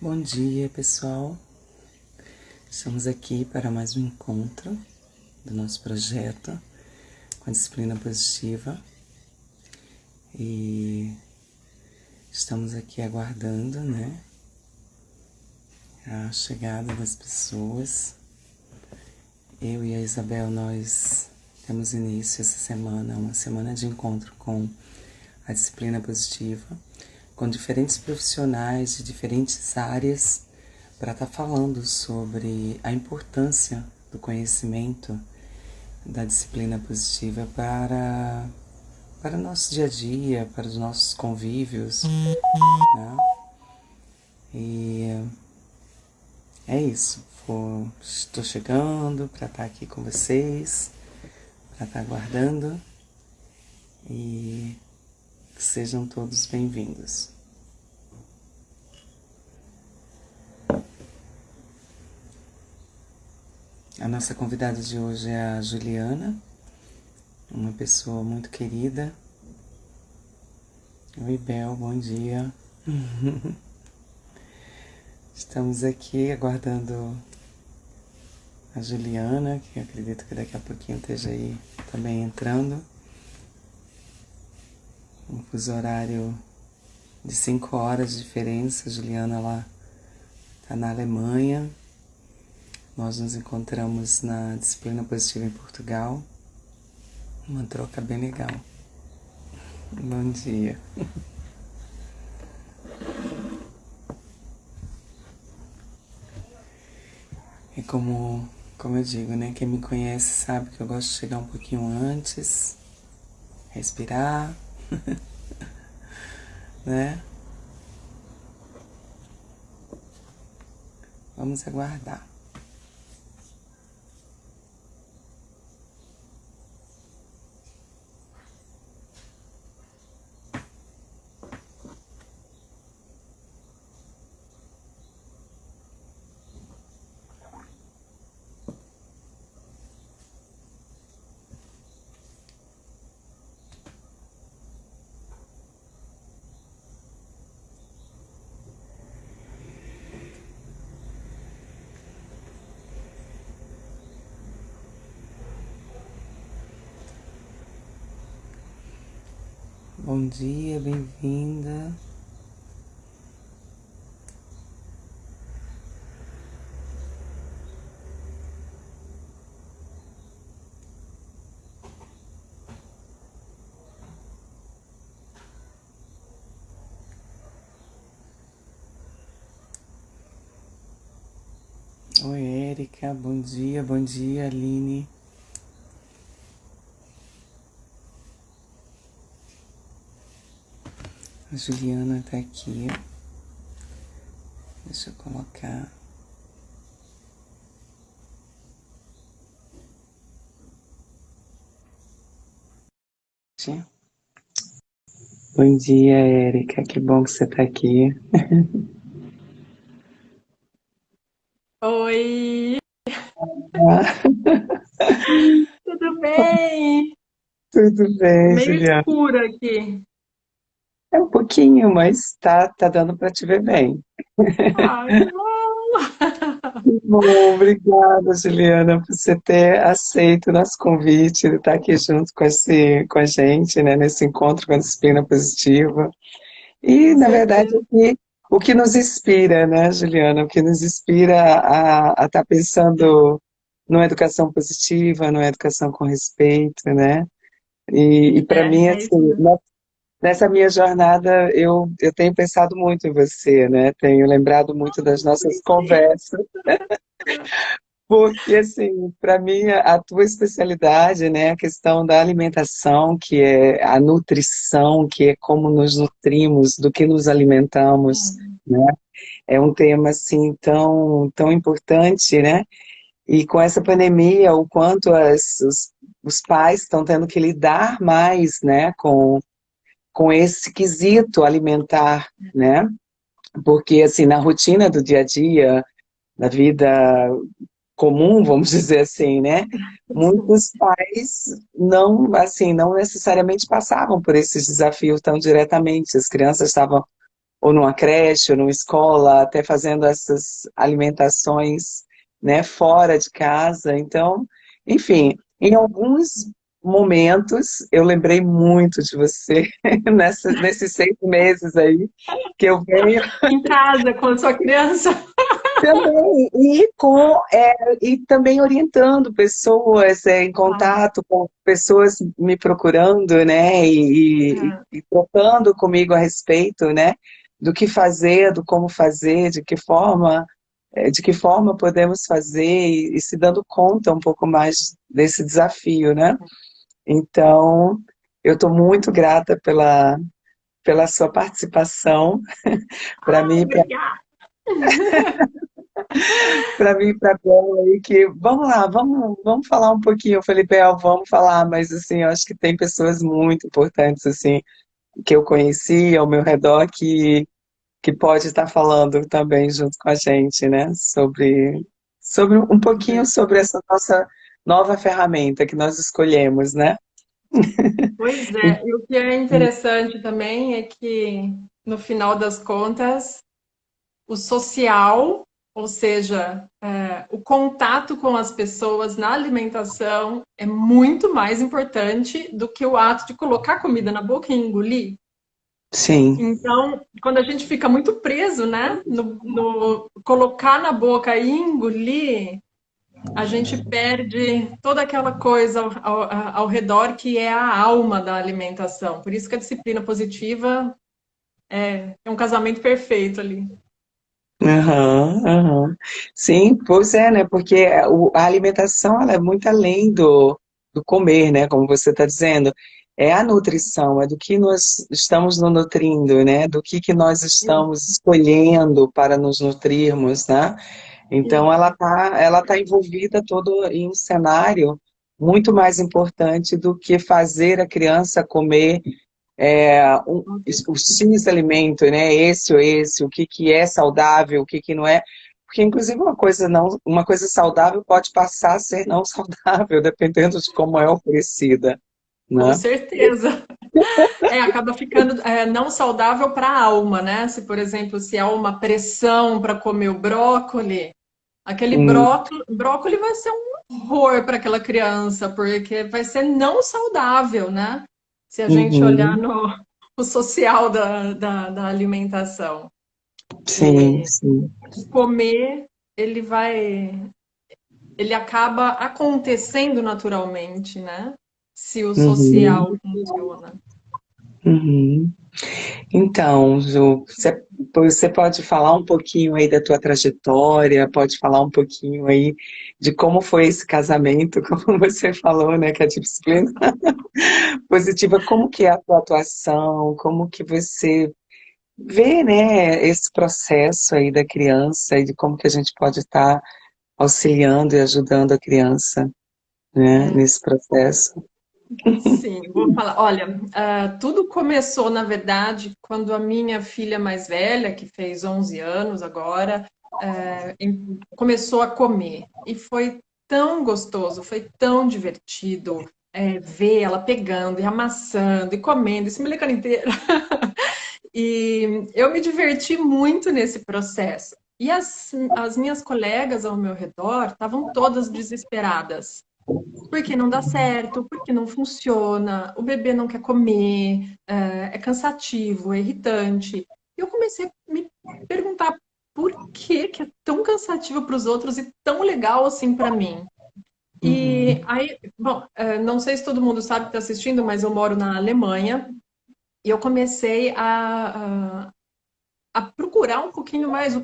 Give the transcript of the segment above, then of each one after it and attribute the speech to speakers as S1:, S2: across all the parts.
S1: Bom dia, pessoal. Estamos aqui para mais um encontro do nosso projeto com a disciplina positiva e estamos aqui aguardando, a chegada das pessoas. Eu e a Isabel, nós temos início essa semana, uma semana de encontro com a disciplina positiva, com diferentes profissionais de diferentes áreas para estar falando sobre a importância do conhecimento da disciplina positiva para o nosso dia a dia, para os nossos convívios, né? E é isso. Estou chegando para estar aqui com vocês, para estar aguardando e que sejam todos bem-vindos. A nossa convidada de hoje é a Juliana, uma pessoa muito querida. Oi, Bel, bom dia. Estamos aqui aguardando a Juliana, que eu acredito que daqui a pouquinho esteja aí também entrando. Um fuso horário de 5 horas de diferença. A Juliana, ela está na Alemanha. Nós nos encontramos na disciplina positiva em Portugal. Uma troca bem legal. Bom dia. E como eu digo, quem me conhece sabe que eu gosto de chegar um pouquinho antes, respirar, né? Vamos aguardar. Bom dia, bem-vinda. Oi, Érica, bom dia, Aline. A Juliana tá aqui. Deixa eu colocar. Bom dia, Érica, que bom que você tá aqui.
S2: Oi,
S1: Ah,
S2: tudo bem?
S1: tudo bem,
S2: Meio
S1: Juliana?
S2: escuro aqui.
S1: É um pouquinho, mas tá dando para te ver bem.
S2: Ai, que bom!
S1: Bom, obrigada, Juliana, por você ter aceito o nosso convite de estar aqui junto com a gente, nesse encontro com a disciplina positiva. E,
S2: Com
S1: na verdade,
S2: certeza.
S1: o que nos inspira, né, Juliana? O que nos inspira a estar pensando numa educação positiva, numa educação com respeito, né? E para mim,
S2: É isso
S1: assim,
S2: mesmo.
S1: nessa minha jornada, eu tenho pensado muito em você, né? Tenho lembrado muito das nossas conversas, porque, assim, para mim, a tua especialidade, né, a questão da alimentação, que é a nutrição, que é como nos nutrimos, do que nos alimentamos, né? É um tema, assim, tão importante, né? E com essa pandemia, o quanto os pais estão tendo que lidar mais, né, com esse quesito alimentar, né? Porque, assim, na rotina do dia a dia, da vida comum, vamos dizer assim, né?
S2: Sim.
S1: Muitos pais não, assim, não necessariamente passavam por esses desafios tão diretamente. As crianças estavam ou numa creche, ou numa escola, até fazendo essas alimentações, né, fora de casa. Então, enfim, em alguns momentos eu lembrei muito de você nesses 6 meses aí que eu venho
S2: Em casa, com a sua criança.
S1: também, e também orientando pessoas, em
S2: Ah,
S1: contato com pessoas me procurando, né, e trocando comigo a respeito, né, do que fazer, do como fazer, de que forma podemos fazer e se dando conta um pouco mais desse desafio, né? Então, eu estou muito grata pela sua participação, para mim,
S2: obrigada.
S1: para mim, para Bel aí, que vamos lá, vamos falar um pouquinho. Eu falei, Bel, vamos falar, mas assim, eu acho que tem pessoas muito importantes assim que eu conheci ao meu redor que pode estar falando também junto com a gente, né? Sobre um pouquinho sobre essa nossa nova ferramenta que nós escolhemos, né?
S2: Pois é, e o que é interessante também é que, no final das contas, o social, ou seja, o contato com as pessoas na alimentação é muito mais importante do que o ato de colocar comida na boca e engolir.
S1: Sim.
S2: Então, quando a gente fica muito preso, né, no colocar na boca e engolir, a gente perde toda aquela coisa ao redor que é a alma da alimentação. Por isso que a disciplina positiva é um casamento perfeito ali.
S1: Aham, aham. Sim, pois é, né? Porque a alimentação ela é muito além do comer, né? Como você está dizendo. É a nutrição, é do que nós estamos nos nutrindo, né? Do que nós estamos escolhendo para nos nutrirmos, né? Então ela tá envolvida todo em um cenário muito mais importante do que fazer a criança comer o X alimento, né? Esse ou esse, o que é saudável, o que não é. Porque, inclusive, uma coisa saudável pode passar a ser não saudável, dependendo de como é oferecida,
S2: Com
S1: né?
S2: certeza. Acaba ficando não saudável para a alma, né? Se, por exemplo, se há uma pressão para comer o brócoli, aquele
S1: Hum,
S2: brócoli vai ser um horror para aquela criança, porque vai ser não saudável, né? Se a gente olhar
S1: uhum,
S2: no social da alimentação.
S1: sim,
S2: E
S1: sim.
S2: comer, ele ele acaba acontecendo naturalmente, né? Se o
S1: Uhum,
S2: social funciona.
S1: uhum. Então, Ju, você pode falar um pouquinho aí da tua trajetória, pode falar um pouquinho aí de como foi esse casamento, como você falou, né, que a disciplina positiva, como que é a tua atuação, como que você vê, né, esse processo aí da criança e de como que a gente pode estar auxiliando e ajudando a criança, né, nesse processo.
S2: Sim, vou falar. Olha, tudo começou, na verdade, quando a minha filha mais velha, que fez 11 anos agora, começou a comer. E foi tão gostoso, foi tão divertido, ver ela pegando e amassando e comendo, e se melecando inteira. E eu me diverti muito nesse processo. E as minhas colegas ao meu redor estavam todas desesperadas porque não dá certo, porque não funciona, o bebê não quer comer, é cansativo, é irritante. E eu comecei a me perguntar por que é tão cansativo para os outros e tão legal assim para mim. E
S1: Uhum,
S2: aí, bom, não sei se todo mundo sabe que está assistindo, mas eu moro na Alemanha e eu comecei a procurar um pouquinho mais o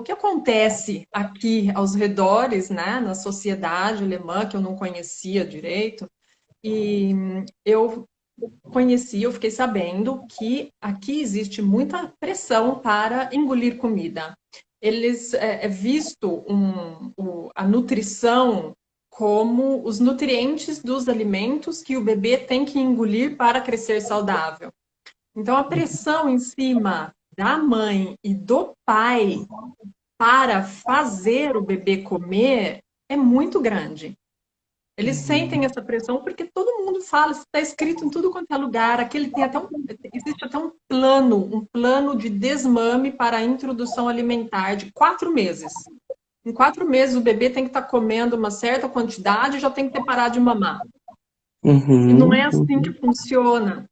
S2: que acontece aqui aos redores, né, na sociedade alemã, que eu não conhecia direito. E eu eu fiquei sabendo que aqui existe muita pressão para engolir comida. Eles é visto a nutrição como os nutrientes dos alimentos que o bebê tem que engolir para crescer saudável. Então, a pressão em cima da mãe e do pai para fazer o bebê comer é muito grande. Eles sentem essa pressão porque todo mundo fala, está escrito em tudo quanto é lugar. Aquele tem até existe até um plano de desmame para a introdução alimentar de 4 meses. Em 4 meses o bebê tem que estar comendo uma certa quantidade e já tem que ter parado de mamar. E não é
S1: Uhum,
S2: assim que
S1: uhum.
S2: funciona.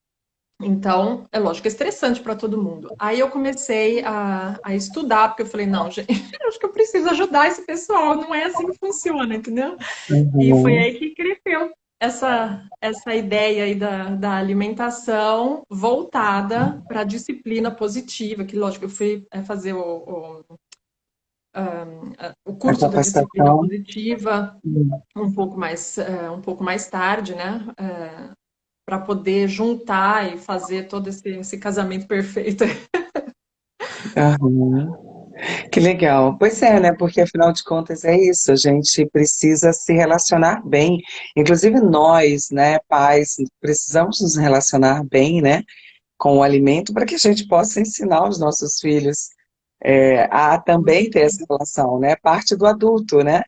S2: Então, é lógico, é estressante para todo mundo. Aí eu comecei a estudar, porque eu falei, não, gente, acho que eu preciso ajudar esse pessoal, não é assim que funciona, entendeu? E foi
S1: Uhum.
S2: aí que cresceu essa ideia aí da alimentação voltada para a disciplina positiva, que lógico, eu fui fazer o
S1: A
S2: curso da disciplina
S1: capacitação.
S2: positiva
S1: Uhum.
S2: um pouco mais tarde, né? Para poder juntar e fazer todo esse casamento perfeito.
S1: Aham. Que legal. Pois é, né? Porque afinal de contas é isso, a gente precisa se relacionar bem. Inclusive nós, né, pais, precisamos nos relacionar bem, né, com o alimento para que a gente possa ensinar os nossos filhos a também ter essa relação, né? Parte do adulto, né?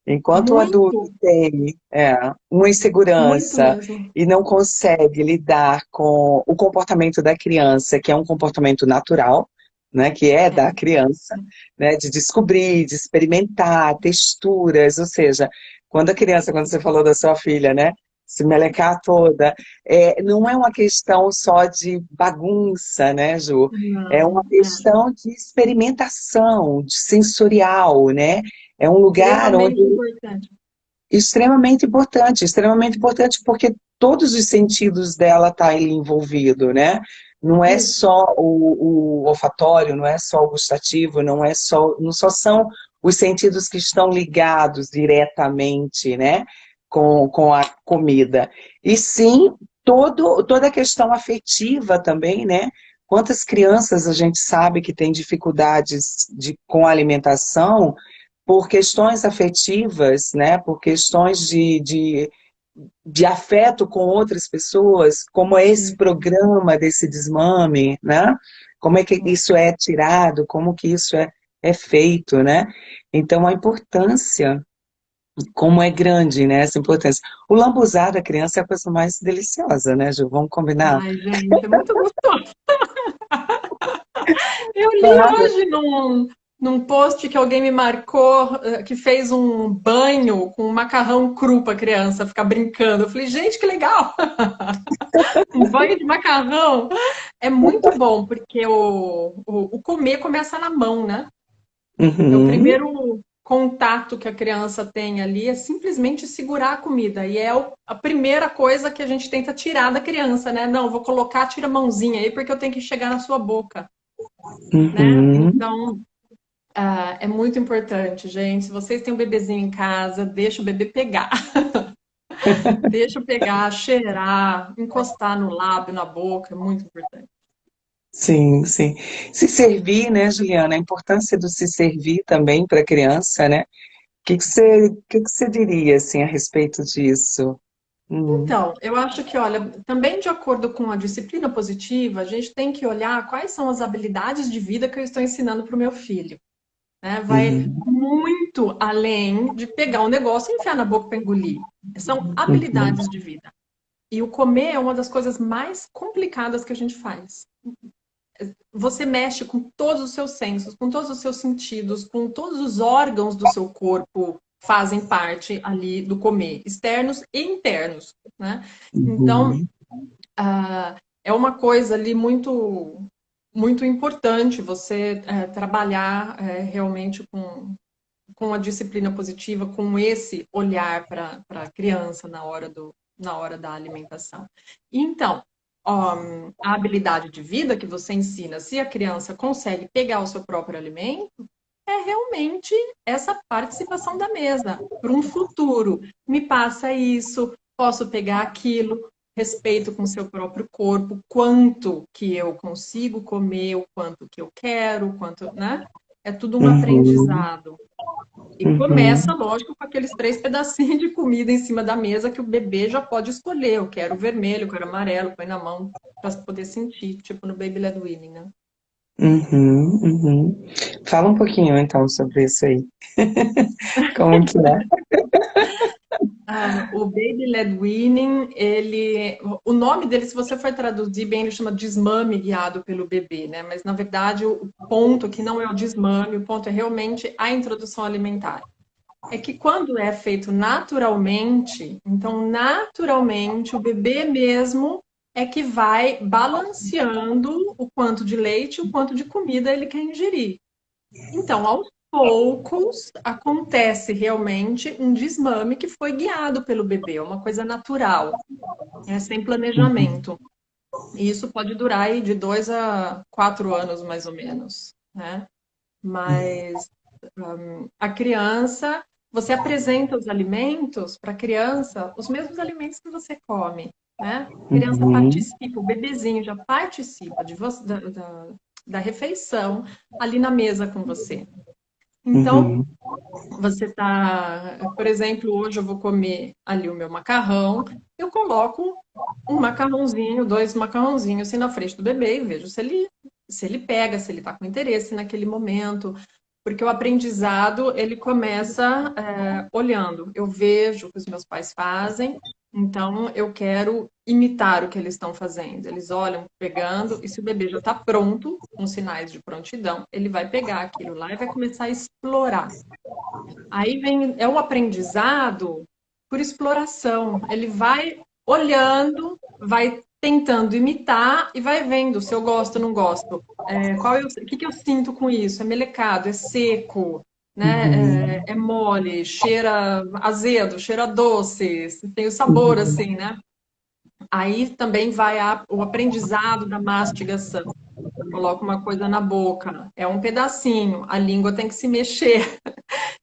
S1: Enquanto o adulto
S2: Muito,
S1: tem uma
S2: muito
S1: insegurança
S2: mesmo.
S1: e não consegue lidar com o comportamento da criança, que é um comportamento natural, né, que é
S2: É.
S1: da criança, né, de descobrir, de experimentar texturas, ou seja, quando a criança, quando você falou da sua filha, né, se melecar toda, não é uma questão só de bagunça, né, Ju? É uma
S2: Não,
S1: questão de experimentação, de sensorial, né? É um lugar onde
S2: extremamente importante.
S1: extremamente importante porque todos os sentidos dela estão ali envolvido, né? Não é
S2: Isso.
S1: só o olfatório, não é só o gustativo, não só são os sentidos que estão ligados diretamente, né, com a comida. E sim, toda a questão afetiva também, né? Quantas crianças a gente sabe que têm dificuldades com a alimentação por questões afetivas, né, por questões de afeto com outras pessoas, como é esse
S2: Sim.
S1: programa desse desmame, né? Como é que isso é tirado, como que isso é feito, né? Então, a importância, como é grande, né, essa importância. O lambuzar da criança é a coisa mais deliciosa, né, Ju? Vamos combinar?
S2: Ai, gente, é muito gostoso. Eu li
S1: Claro.
S2: hoje num post que alguém me marcou que fez um banho com macarrão cru para criança ficar brincando. Eu falei, gente, que legal! Um banho de macarrão é muito bom, porque o comer começa na mão, né? É o
S1: Uhum,
S2: primeiro contato que a criança tem ali, é simplesmente segurar a comida. E é a primeira coisa que a gente tenta tirar da criança, né? Não, vou colocar, tira a mãozinha aí, porque eu tenho que chegar na sua boca, né?
S1: uhum.
S2: Então, é muito importante, gente. Se vocês têm um bebezinho em casa, deixa o bebê pegar. Deixa pegar, cheirar, encostar no lábio, na boca, é muito importante.
S1: Sim, sim. Se servir, né, Juliana? A importância do se servir também para a criança, né? O que que você diria, assim, a respeito disso? Hum,
S2: Então, eu acho que, olha, também de acordo com a disciplina positiva, a gente tem que olhar quais são as habilidades de vida que eu estou ensinando para o meu filho, né? Vai
S1: uhum,
S2: muito além de pegar um negócio e enfiar na boca para engolir. São
S1: uhum,
S2: habilidades de vida. E o comer é uma das coisas mais complicadas que a gente faz. Você mexe com todos os seus sensos, com todos os seus sentidos, com todos os órgãos do seu corpo fazem parte ali do comer, externos e internos, né? Então,
S1: uhum,
S2: é uma coisa ali muito importante você trabalhar realmente com a disciplina positiva, com esse olhar para a criança na hora da alimentação. Então, a habilidade de vida que você ensina, se a criança consegue pegar o seu próprio alimento, é realmente essa participação da mesa para um futuro. Me passa isso, posso pegar aquilo, respeito com o seu próprio corpo, quanto que eu consigo comer, o quanto que eu quero, o quanto, né? É tudo um
S1: uhum,
S2: aprendizado. E começa,
S1: uhum.
S2: lógico, com aqueles 3 pedacinhos de comida em cima da mesa que o bebê já pode escolher. Eu quero vermelho, eu quero amarelo, põe na mão para poder sentir, tipo no Baby Led Weaning, né?
S1: Uhum, uhum. Fala um pouquinho então sobre isso aí. Como que é?
S2: O Baby Led Weaning, o nome dele, se você for traduzir bem, ele chama desmame guiado pelo bebê, né? Mas na verdade o ponto aqui não é o desmame, o ponto é realmente a introdução alimentar. É que quando é feito naturalmente, então naturalmente o bebê mesmo é que vai balanceando o quanto de leite, o quanto de comida ele quer ingerir. Então, aos poucos, acontece realmente um desmame que foi guiado pelo bebê, é uma coisa natural, sem planejamento. E isso pode durar aí de 2 a 4 anos, mais ou menos, né? Mas a criança, você apresenta os alimentos para a criança, os mesmos alimentos que você come, né? A criança
S1: Uhum,
S2: participa, o bebezinho já participa da refeição ali na mesa com você. Então,
S1: uhum,
S2: você tá, por exemplo, hoje eu vou comer ali o meu macarrão, eu coloco um macarrãozinho, 2 macarrãozinhos assim na frente do bebê e vejo se ele pega, se ele está com interesse naquele momento, porque o aprendizado ele começa olhando. Eu vejo o que os meus pais fazem, então eu quero imitar o que eles estão fazendo. Eles olham pegando, e se o bebê já está pronto, com sinais de prontidão, ele vai pegar aquilo lá e vai começar a explorar. Aí vem, é o aprendizado por exploração. Ele vai olhando, vai tentando imitar e vai vendo se eu gosto ou não gosto. O que eu sinto com isso? É melecado, é seco, né? É mole, cheira azedo, cheira doce, tem o sabor
S1: uhum,
S2: assim, né? Aí também vai o aprendizado da mastigação. Coloca uma coisa na boca, é um pedacinho, a língua tem que se mexer.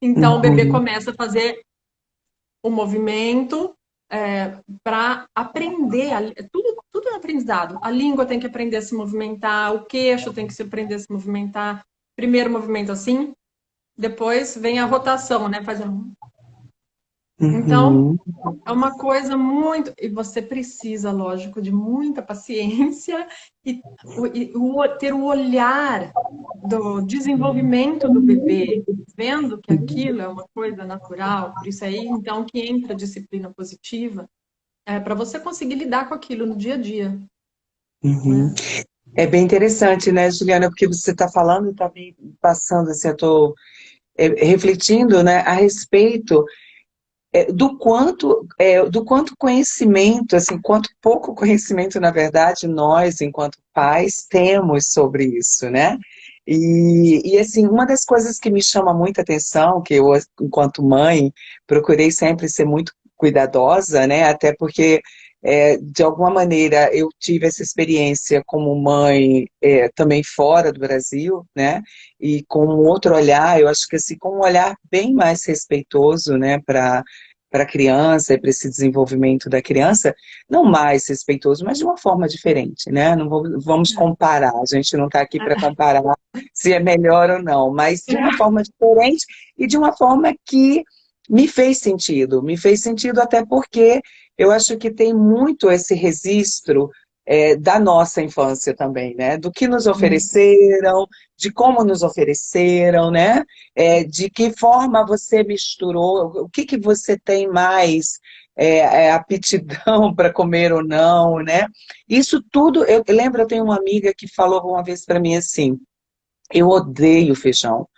S2: Então, o bebê
S1: uhum,
S2: começa a fazer o movimento para aprender. Tudo é aprendizado. A língua tem que aprender a se movimentar, o queixo tem que se aprender a se movimentar. Primeiro movimento assim, depois vem a rotação, né? Fazendo. Então,
S1: uhum,
S2: é uma coisa muito. E você precisa, lógico, de muita paciência ter o olhar do desenvolvimento do bebê, vendo que aquilo é uma coisa natural, por isso aí, então, que entra a disciplina positiva, para você conseguir lidar com aquilo no dia a dia,
S1: uhum.
S2: né?
S1: É bem interessante, né, Juliana, porque você está falando e está me passando, assim, eu estou refletindo, né, a respeito do quanto conhecimento, assim, quanto pouco conhecimento, na verdade, nós, enquanto pais, temos sobre isso, né? E assim, uma das coisas que me chama muita atenção, que eu, enquanto mãe, procurei sempre ser muito cuidadosa, né? Até porque, de alguma maneira, eu tive essa experiência como mãe, também fora do Brasil, né? E com um outro olhar, eu acho que assim, com um olhar bem mais respeitoso, né, para a criança e para esse desenvolvimento da criança, não mais respeitoso, mas de uma forma diferente, né? Não vamos comparar, a gente não está aqui para comparar se é melhor ou não, mas de uma forma diferente e de uma forma que me fez sentido até porque eu acho que tem muito esse registro da nossa infância também, né? Do que nos ofereceram, de como nos ofereceram, né? De que forma você misturou, o que que você tem mais aptidão para comer ou não, né? Isso tudo, eu lembro, eu tenho uma amiga que falou uma vez para mim assim, eu odeio feijão,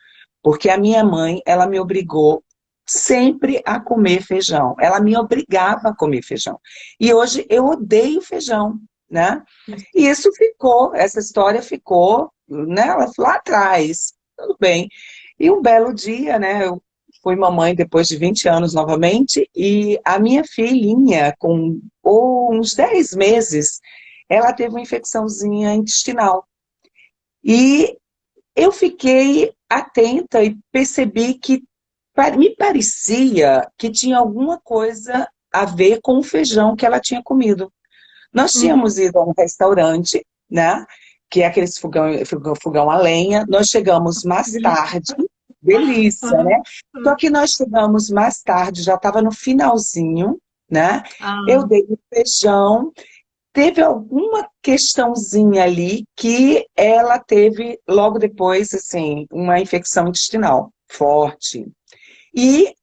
S1: porque a minha mãe, ela me obrigou sempre a comer feijão. Ela me obrigava a comer feijão. E hoje eu odeio feijão, né? E isso ficou, essa história ficou, né, lá atrás. Tudo bem. E um belo dia, né, eu fui mamãe depois de 20 anos novamente, e a minha filhinha, com uns 10 meses, ela teve uma infecçãozinha intestinal. E eu fiquei atenta e percebi que me parecia que tinha alguma coisa a ver com o feijão que ela tinha comido. Nós
S2: Uhum.
S1: tínhamos ido a um restaurante, né? Que é aqueles fogão a lenha. Nós chegamos mais tarde, delícia, né? Só que nós chegamos mais tarde, já estava no finalzinho, né? Eu
S2: Ah,
S1: dei o feijão. Teve alguma questãozinha ali que ela teve logo depois, assim, uma infecção intestinal forte. E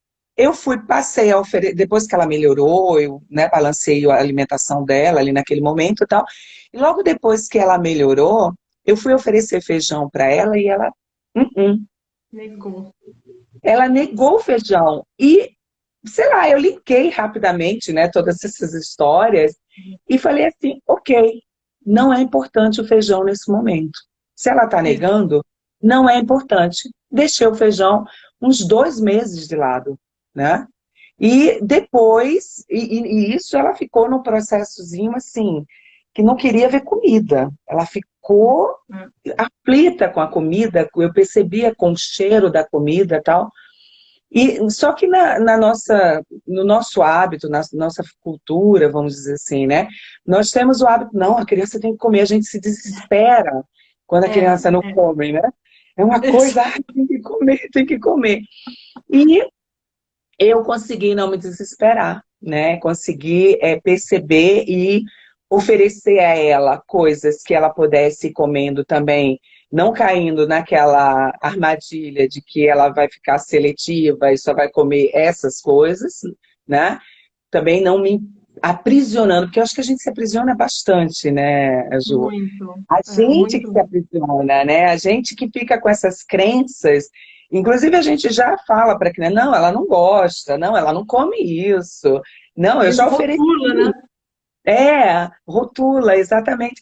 S1: eu passei a oferecer, depois que ela melhorou, eu, né, balancei a alimentação dela ali naquele momento e tal. E logo depois que ela melhorou, eu fui oferecer feijão para ela e ela, "Uh-uh."
S2: Negou.
S1: Ela negou o feijão. E, sei lá, eu linkei rapidamente, né, todas essas histórias e falei assim, ok, não é importante o feijão nesse momento. Se ela está
S2: Isso.
S1: negando, não é importante. Deixei o feijão uns 2 meses de lado, né? E depois, e isso ela ficou num processozinho assim, que não queria ver comida. Ela ficou aflita com a comida, eu percebia com o cheiro da comida e tal. E só que no nosso hábito, na nossa cultura, vamos dizer assim, né? Nós temos o hábito, não, a criança tem que comer, a gente se desespera quando a
S2: É,
S1: criança não
S2: é.
S1: come, né? É uma
S2: Isso.
S1: coisa, tem que comer, tem que comer. E eu consegui não me desesperar, né? Consegui perceber e oferecer a ela coisas que ela pudesse ir comendo também, não caindo naquela armadilha de que ela vai ficar seletiva e só vai comer essas coisas, né? Também não me aprisionando, porque eu acho que a gente se aprisiona bastante, né, Ju?
S2: Muito.
S1: A gente que se
S2: Muito.
S1: aprisiona, né? A gente que fica com essas crenças. Inclusive, a gente já fala para a criança, não, ela não gosta, não, ela não come isso. Não,
S2: A
S1: eu
S2: gente
S1: já ofereci.
S2: rotula, né?
S1: Rotula, exatamente.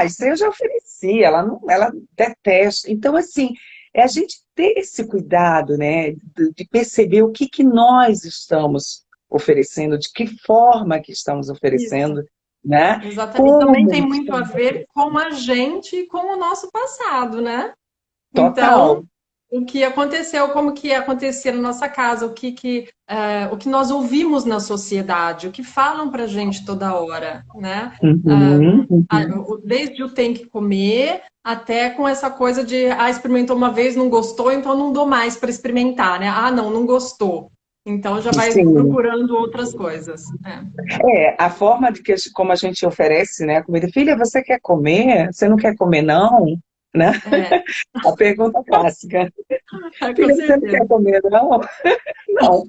S1: Isso aí eu já ofereci, ela não, ela detesta. Então, assim, é a gente ter esse cuidado, né, de perceber o que nós estamos oferecendo, de que forma que estamos
S2: Isso.
S1: oferecendo, né?
S2: Exatamente. Também
S1: Como
S2: tem muito a
S1: estamos
S2: ver com
S1: oferecendo.
S2: a gente e com o nosso passado, né? Então,
S1: Total.
S2: o que aconteceu, como que acontecia na nossa casa, o que nós ouvimos na sociedade, o que falam para a gente toda hora, né?
S1: Uhum, uhum.
S2: Desde o tem que comer até com essa coisa de, experimentou uma vez, não gostou, então não dou mais para experimentar, né? Não, não gostou. Então já vai
S1: Sim.
S2: procurando outras coisas.
S1: A forma de como a gente oferece, né, a comida. Filha, você quer comer? Você não quer comer, não? Né?
S2: É,
S1: A pergunta clássica.
S2: com
S1: Filha, você não quer
S2: certeza.
S1: comer, não? Não.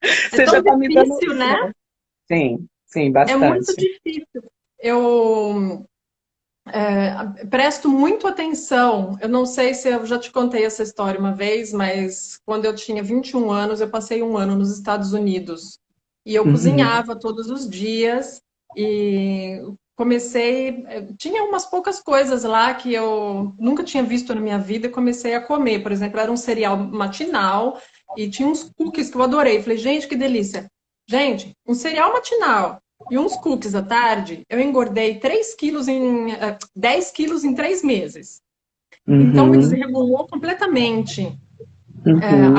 S2: É
S1: Você já
S2: tão
S1: está me dando
S2: difícil, né?
S1: opção. Sim, sim,
S2: É muito
S1: bastante.
S2: difícil. Eu presto muito atenção. Eu não sei se eu já te contei essa história uma vez, mas quando eu tinha 21 anos, eu passei um ano nos Estados Unidos. E eu
S1: Uhum,
S2: cozinhava todos os dias e comecei. Tinha umas poucas coisas lá que eu nunca tinha visto na minha vida e comecei a comer. Por exemplo, era um cereal matinal e tinha uns cookies que eu adorei. Falei, gente, que delícia! Gente, um cereal matinal e uns cookies à tarde, eu engordei 3 quilos 10 quilos em 3 meses. Então me
S1: uhum,
S2: desregulou completamente
S1: uhum,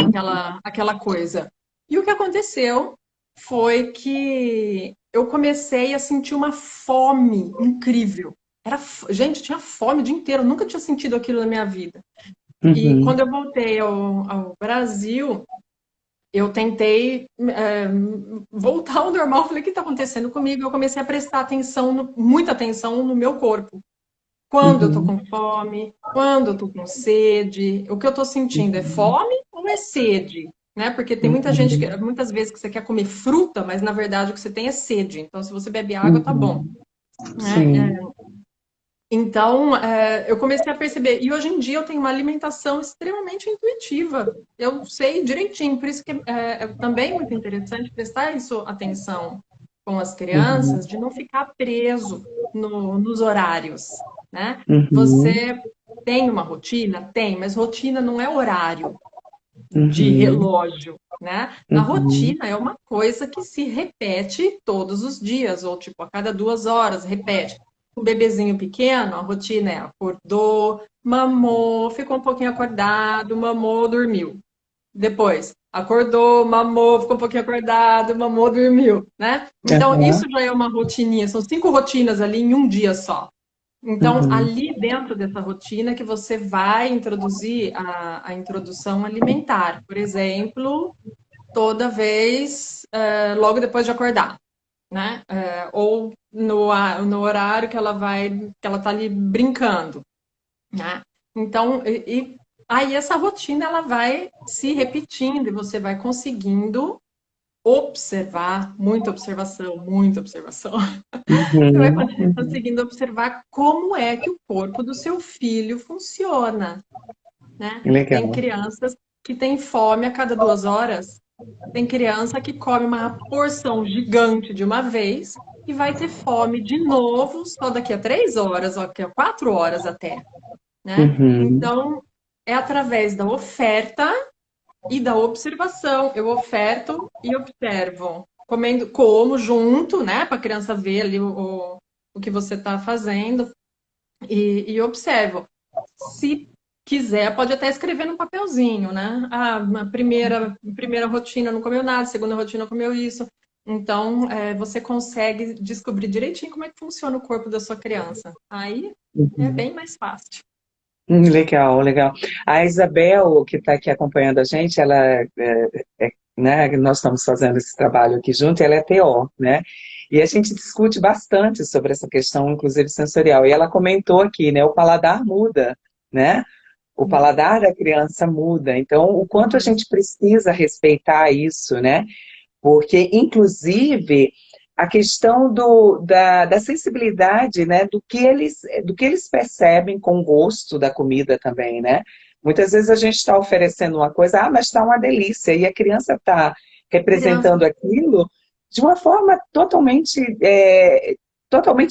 S2: aquela coisa. E o que aconteceu foi que eu comecei a sentir uma fome incrível. Gente, eu tinha fome o dia inteiro, eu nunca tinha sentido aquilo na minha vida. E
S1: uhum,
S2: quando eu voltei ao Brasil, eu tentei voltar ao normal. Falei, o que está acontecendo comigo? Eu comecei a prestar atenção, muita atenção no meu corpo. Quando eu estou
S1: uhum,
S2: com fome, quando eu estou com sede, o que eu estou sentindo é
S1: uhum,
S2: fome ou é sede? Né? Porque tem muita gente que,
S1: uhum,
S2: muitas vezes que você quer comer fruta, mas na verdade o que você tem é sede. Então, se você bebe água, tá bom.
S1: uhum.
S2: Né?
S1: Sim.
S2: Então, eu comecei a perceber. E hoje em dia eu tenho uma alimentação extremamente intuitiva. Eu sei direitinho. Por isso que é também muito interessante prestar isso atenção com as
S1: Uhum,
S2: crianças, de não ficar preso nos horários, né?
S1: uhum,
S2: Você tem uma rotina? Tem, mas rotina não é horário de
S1: uhum,
S2: relógio, né? A
S1: uhum,
S2: rotina é uma coisa que se repete todos os dias, ou tipo, a cada 2 horas, repete. Um bebezinho pequeno, a rotina é acordou, mamou, ficou um pouquinho acordado, mamou, dormiu. Depois, acordou, mamou, ficou um pouquinho acordado, mamou, dormiu, né? Então,
S1: aham,
S2: isso já é uma rotininha, são 5 rotinas ali em um dia só. Então,
S1: uhum,
S2: ali dentro dessa rotina que você vai introduzir a introdução alimentar. Por exemplo, toda vez, logo depois de acordar, né? Ou no horário que ela vai, que ela tá ali brincando, né? Então, Aí essa rotina ela vai se repetindo e você vai conseguindo observar, muita observação, muita observação. Você vai
S1: Uhum, uhum.
S2: conseguindo observar como é que o corpo do seu filho funciona, né? Tem
S1: Legal.
S2: crianças que têm fome a cada 2 horas, tem criança que come uma porção gigante de uma vez e vai ter fome de novo só daqui a 3 horas, ou daqui a 4 horas até, né?
S1: Uhum.
S2: Então, é através da oferta e da observação. Eu oferto e observo. Comendo, como junto, né? Para a criança ver ali o que você está fazendo e observo. Se quiser, pode até escrever num papelzinho, né? Ah, na primeira rotina não comeu nada, segunda rotina comeu isso. Então, você consegue descobrir direitinho como é que funciona o corpo da sua criança. Aí é
S1: Uhum.
S2: bem mais fácil.
S1: Legal, legal. A Isabel, que está aqui acompanhando a gente, ela, né, nós estamos fazendo esse trabalho aqui junto, ela é TO, né? E a gente discute bastante sobre essa questão, inclusive sensorial. E ela comentou aqui, né, o paladar muda, né? O paladar da criança muda. Então, o quanto a gente precisa respeitar isso, né? Porque, inclusive, a questão da sensibilidade, né, do que eles percebem com o gosto da comida também, né? Muitas vezes a gente está oferecendo uma coisa, mas está uma delícia, e a criança está
S2: Criança,
S1: representando aquilo de uma forma totalmente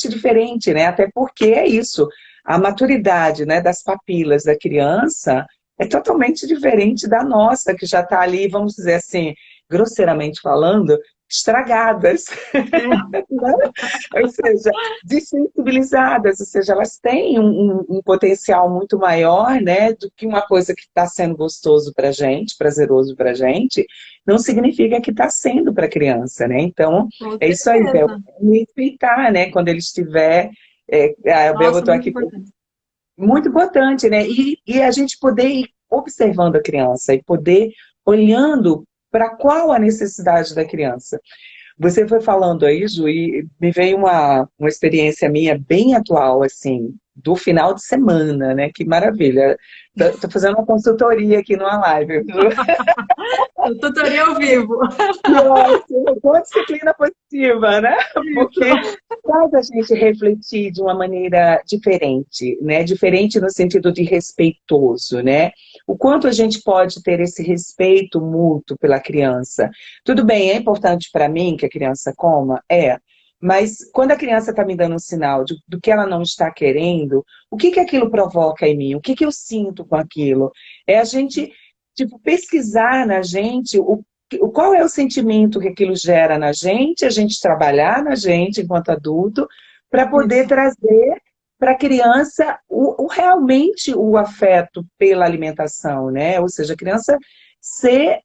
S1: diferente, né? Até porque é isso, a maturidade, né, das papilas da criança é totalmente diferente da nossa, que já está ali, vamos dizer assim, grosseiramente falando, estragadas, né? Ou seja, desensibilizadas, ou seja, elas têm um potencial muito maior, né, do que uma coisa que está sendo gostoso para a gente, prazeroso para a gente, não significa que está sendo para a criança, né? Então,
S2: com
S1: é isso aí, Bel,
S2: certeza.
S1: respeitar, né, quando ele estiver, a Bel
S2: Nossa,
S1: botou
S2: muito
S1: aqui,
S2: importante.
S1: muito importante, né? E a gente poder ir observando a criança e poder olhando para qual a necessidade da criança. Você foi falando aí, Ju, e me veio uma experiência minha bem atual, assim, do final de semana, né? Que maravilha. Tô fazendo uma consultoria aqui numa live, Ju.
S2: Tutoria ao vivo.
S1: Que ótimo, com disciplina positiva, né? Porque
S2: Isso.
S1: faz a gente refletir de uma maneira diferente, né? Diferente no sentido de respeitoso, né? O quanto a gente pode ter esse respeito mútuo pela criança. Tudo bem, é importante para mim que a criança coma? É. Mas quando a criança está me dando um sinal do que ela não está querendo, o que que aquilo provoca em mim? O que que eu sinto com aquilo? É a gente, tipo, pesquisar na gente qual é o sentimento que aquilo gera na gente, a gente trabalhar na gente enquanto adulto, para poder
S2: Isso.
S1: trazer para a criança realmente o afeto pela alimentação, né? Ou seja, a criança ser,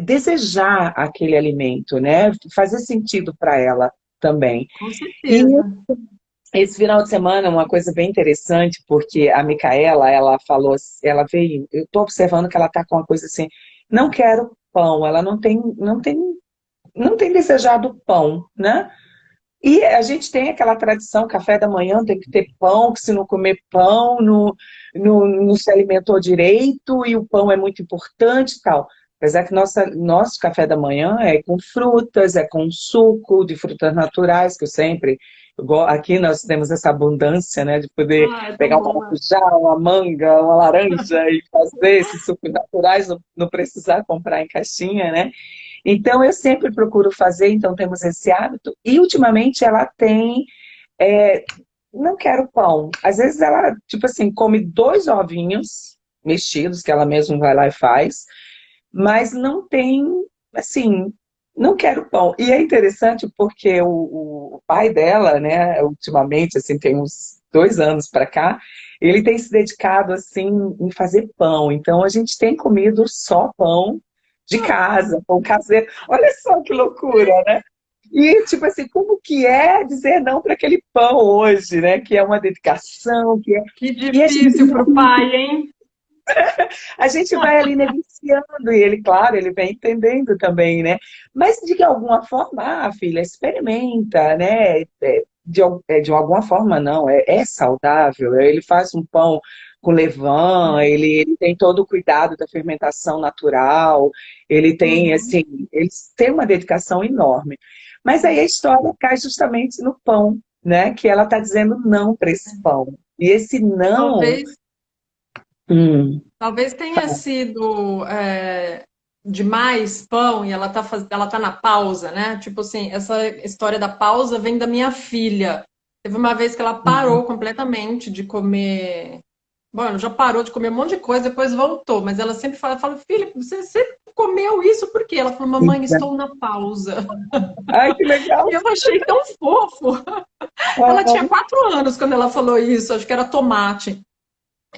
S1: desejar aquele alimento, né? Fazer sentido para ela também.
S2: Com
S1: E
S2: certeza.
S1: esse final de semana, uma coisa bem interessante, porque a Micaela, ela falou, ela veio, eu estou observando que ela está com uma coisa assim, não quero pão, ela não tem desejado pão, né? E a gente tem aquela tradição, café da manhã tem que ter pão, que se não comer pão, não se alimentou direito, e o pão é muito importante e tal. Apesar que nosso café da manhã é com frutas, é com suco de frutas naturais, que eu sempre... Aqui nós temos essa abundância, né, de poder
S2: Ah, é tão
S1: pegar um
S2: bom, né?
S1: maracujá, uma manga, uma laranja e fazer esses sucos naturais, não precisar comprar em caixinha, né? Então, eu sempre procuro fazer, então temos esse hábito. E, ultimamente, ela tem... é, não quero pão. Às vezes ela, tipo assim, come 2 ovinhos mexidos, que ela mesma vai lá e faz, mas não tem, assim, não quero pão. E é interessante porque o pai dela, né, ultimamente, assim, tem uns 2 anos para cá, ele tem se dedicado, assim, em fazer pão. Então, a gente tem comido só pão de casa, pão caseiro. Olha só que loucura, né? E, tipo assim, como que é dizer não para aquele pão hoje, né? Que é uma dedicação, que é...
S2: Que
S1: E a gente
S2: difícil para o pai, hein?
S1: vai ali negociando, e ele, claro, ele vem entendendo também, né? Mas de alguma forma, filha, experimenta, né? De alguma forma, não, é saudável. Ele faz um pão com levain, ele tem todo o cuidado da fermentação natural, ele tem, assim, eles têm uma dedicação enorme. Mas aí a história cai justamente no pão, né? Que ela está dizendo não para esse pão. E esse não...
S2: Talvez,
S1: Hum,
S2: talvez tenha sido demais pão e ela tá na pausa, né? Tipo assim, essa história da pausa vem da minha filha. Teve uma vez que ela parou completamente de comer. Bom, ela já parou de comer um monte de coisa, depois voltou, mas ela sempre fala, filha, você sempre comeu isso por quê? Ela falou, mamãe, estou na pausa.
S1: ai, que legal!
S2: E eu achei tão fofo. Ela tinha 4 anos quando ela falou isso, acho que era tomate.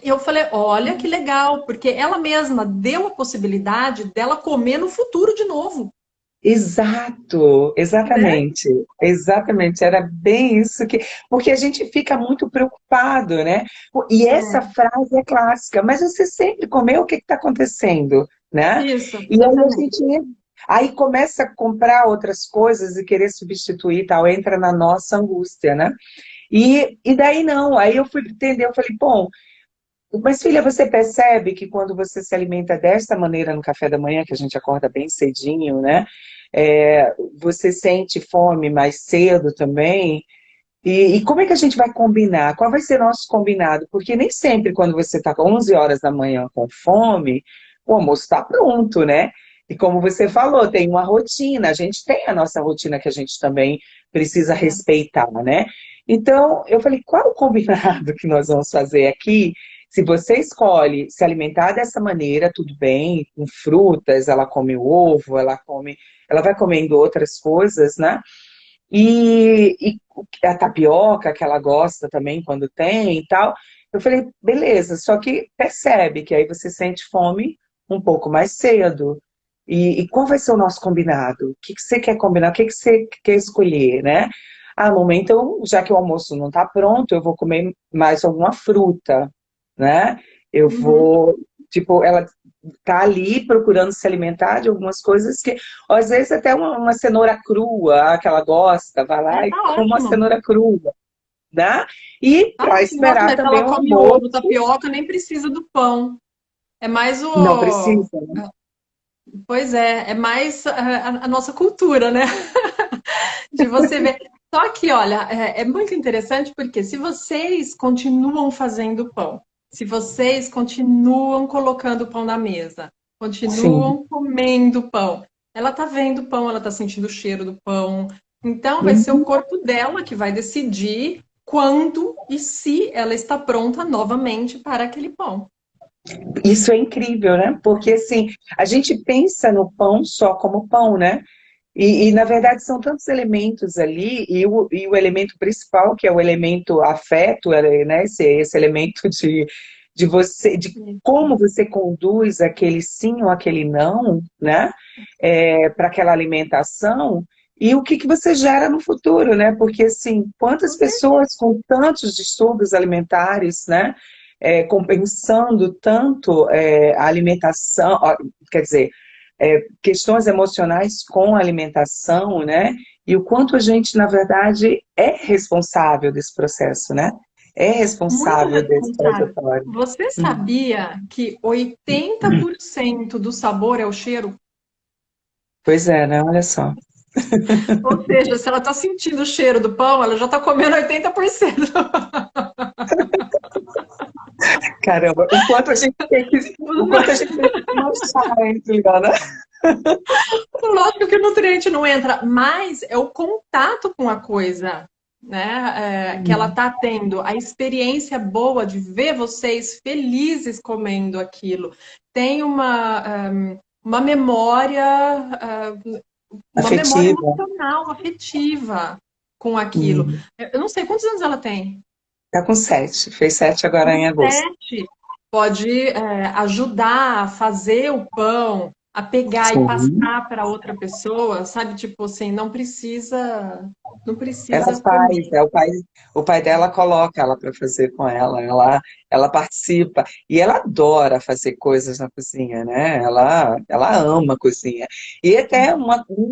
S2: E eu falei, olha que legal, porque ela mesma deu a possibilidade dela comer no futuro de novo,
S1: Exato,
S2: né?
S1: exatamente, exatamente, era bem isso que, porque a gente fica muito preocupado, né? E essa
S2: É,
S1: frase é clássica, mas você sempre comeu, o que está acontecendo, né?
S2: isso,
S1: E aí a
S2: exatamente.
S1: gente aí começa a comprar outras coisas e querer substituir e tal, entra na nossa angústia, né? E daí não, aí eu fui entender, eu falei, bom, mas filha, você percebe que quando você se alimenta desta maneira no café da manhã, que a gente acorda bem cedinho, né? Você sente fome mais cedo também. E como é que a gente vai combinar? Qual vai ser nosso combinado? Porque nem sempre quando você está 11 horas da manhã com fome, o almoço está pronto, né? E como você falou, tem uma rotina, a gente tem a nossa rotina que a gente também precisa
S2: É.
S1: respeitar, né? Então, eu falei, qual é o combinado que nós vamos fazer aqui? Se você escolhe se alimentar dessa maneira, tudo bem, com frutas, ela come ovo, ela vai comendo outras coisas, né? E a tapioca que ela gosta também quando tem e tal. Eu falei, beleza, só que percebe que aí você sente fome um pouco mais cedo. E qual vai ser o nosso combinado? O que que você quer combinar? O que que você quer escolher, né? Ah, mamãe, então, já que o almoço não está pronto, eu vou comer mais alguma fruta, né? Eu
S2: Uhum.
S1: vou, tipo, ela tá ali procurando se alimentar de algumas coisas que, ou às vezes até uma cenoura crua, que ela gosta, vai lá e
S2: Tá
S1: come uma
S2: ótimo.
S1: cenoura crua, né? E
S2: Tá
S1: para
S2: ótimo, ótimo.
S1: esperar
S2: Mas se
S1: também
S2: ela
S1: o
S2: come
S1: almoço,
S2: ovo, tapioca, nem precisa do pão. É mais
S1: não
S2: o.
S1: precisa, né?
S2: Pois é mais a nossa cultura, né? De você ver. Só que, olha, é muito interessante porque se vocês continuam fazendo pão, se vocês continuam colocando pão na mesa,
S1: Sim.
S2: continuam comendo pão, ela tá vendo pão, ela tá sentindo o cheiro do pão. Então, vai ser o
S1: Uhum.
S2: corpo dela que vai decidir quando e se ela está pronta novamente para aquele pão.
S1: Isso é incrível, né? Porque assim, a gente pensa no pão só como pão, né? Na verdade são tantos elementos ali, e o elemento principal, que é o elemento afeto, né? Esse elemento de você, de como você conduz aquele sim ou aquele não, né? Para aquela alimentação, e o que que você gera no futuro, né? Porque assim, quantas
S2: Com certeza.
S1: pessoas com tantos distúrbios alimentares, né? Compensando tanto a alimentação, ó, quer dizer, questões emocionais com a alimentação, né? E o quanto a gente, na verdade, é responsável desse processo, né? É
S2: Muito
S1: responsável desse
S2: responsável.
S1: trajetório.
S2: Você
S1: Hum.
S2: sabia que 80% do sabor é o cheiro?
S1: Pois é, né? Olha só.
S2: Ou seja, se ela está sentindo o cheiro do pão, ela já está comendo 80%.
S1: Caramba, o quanto a gente tem que lançar, hein, Juliana?
S2: Lógico que o nutriente não entra, mas é o contato com a coisa, né? Que ela está tendo, a experiência boa de ver vocês felizes comendo aquilo. Tem uma memória, uma memória
S1: Afetiva.
S2: emocional, afetiva com aquilo.
S1: Hum.
S2: Eu não sei quantos anos ela tem.
S1: Tá com 7. Fez 7 agora em agosto.
S2: Sete. Pode ajudar a fazer o pão, a pegar e
S1: Sim.
S2: passar para outra pessoa, sabe? Tipo assim, não
S1: Ela
S2: precisa
S1: faz,
S2: comer.
S1: o pai dela coloca ela para fazer com ela participa, e ela adora fazer coisas na cozinha, né? Ela ama a cozinha. E até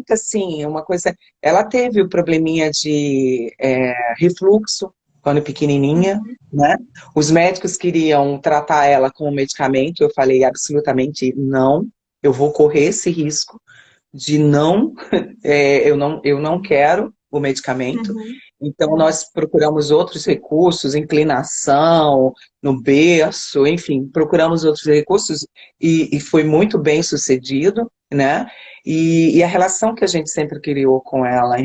S1: assim, uma coisa, ela teve o probleminha de refluxo quando pequenininha, né? Os médicos queriam tratar ela com um medicamento, eu falei absolutamente não, eu vou correr esse risco de não, eu não quero o medicamento.
S2: Uhum.
S1: Então, nós procuramos outros recursos, inclinação no berço, enfim, procuramos outros recursos e foi muito bem sucedido, né? E a relação que a gente sempre criou com ela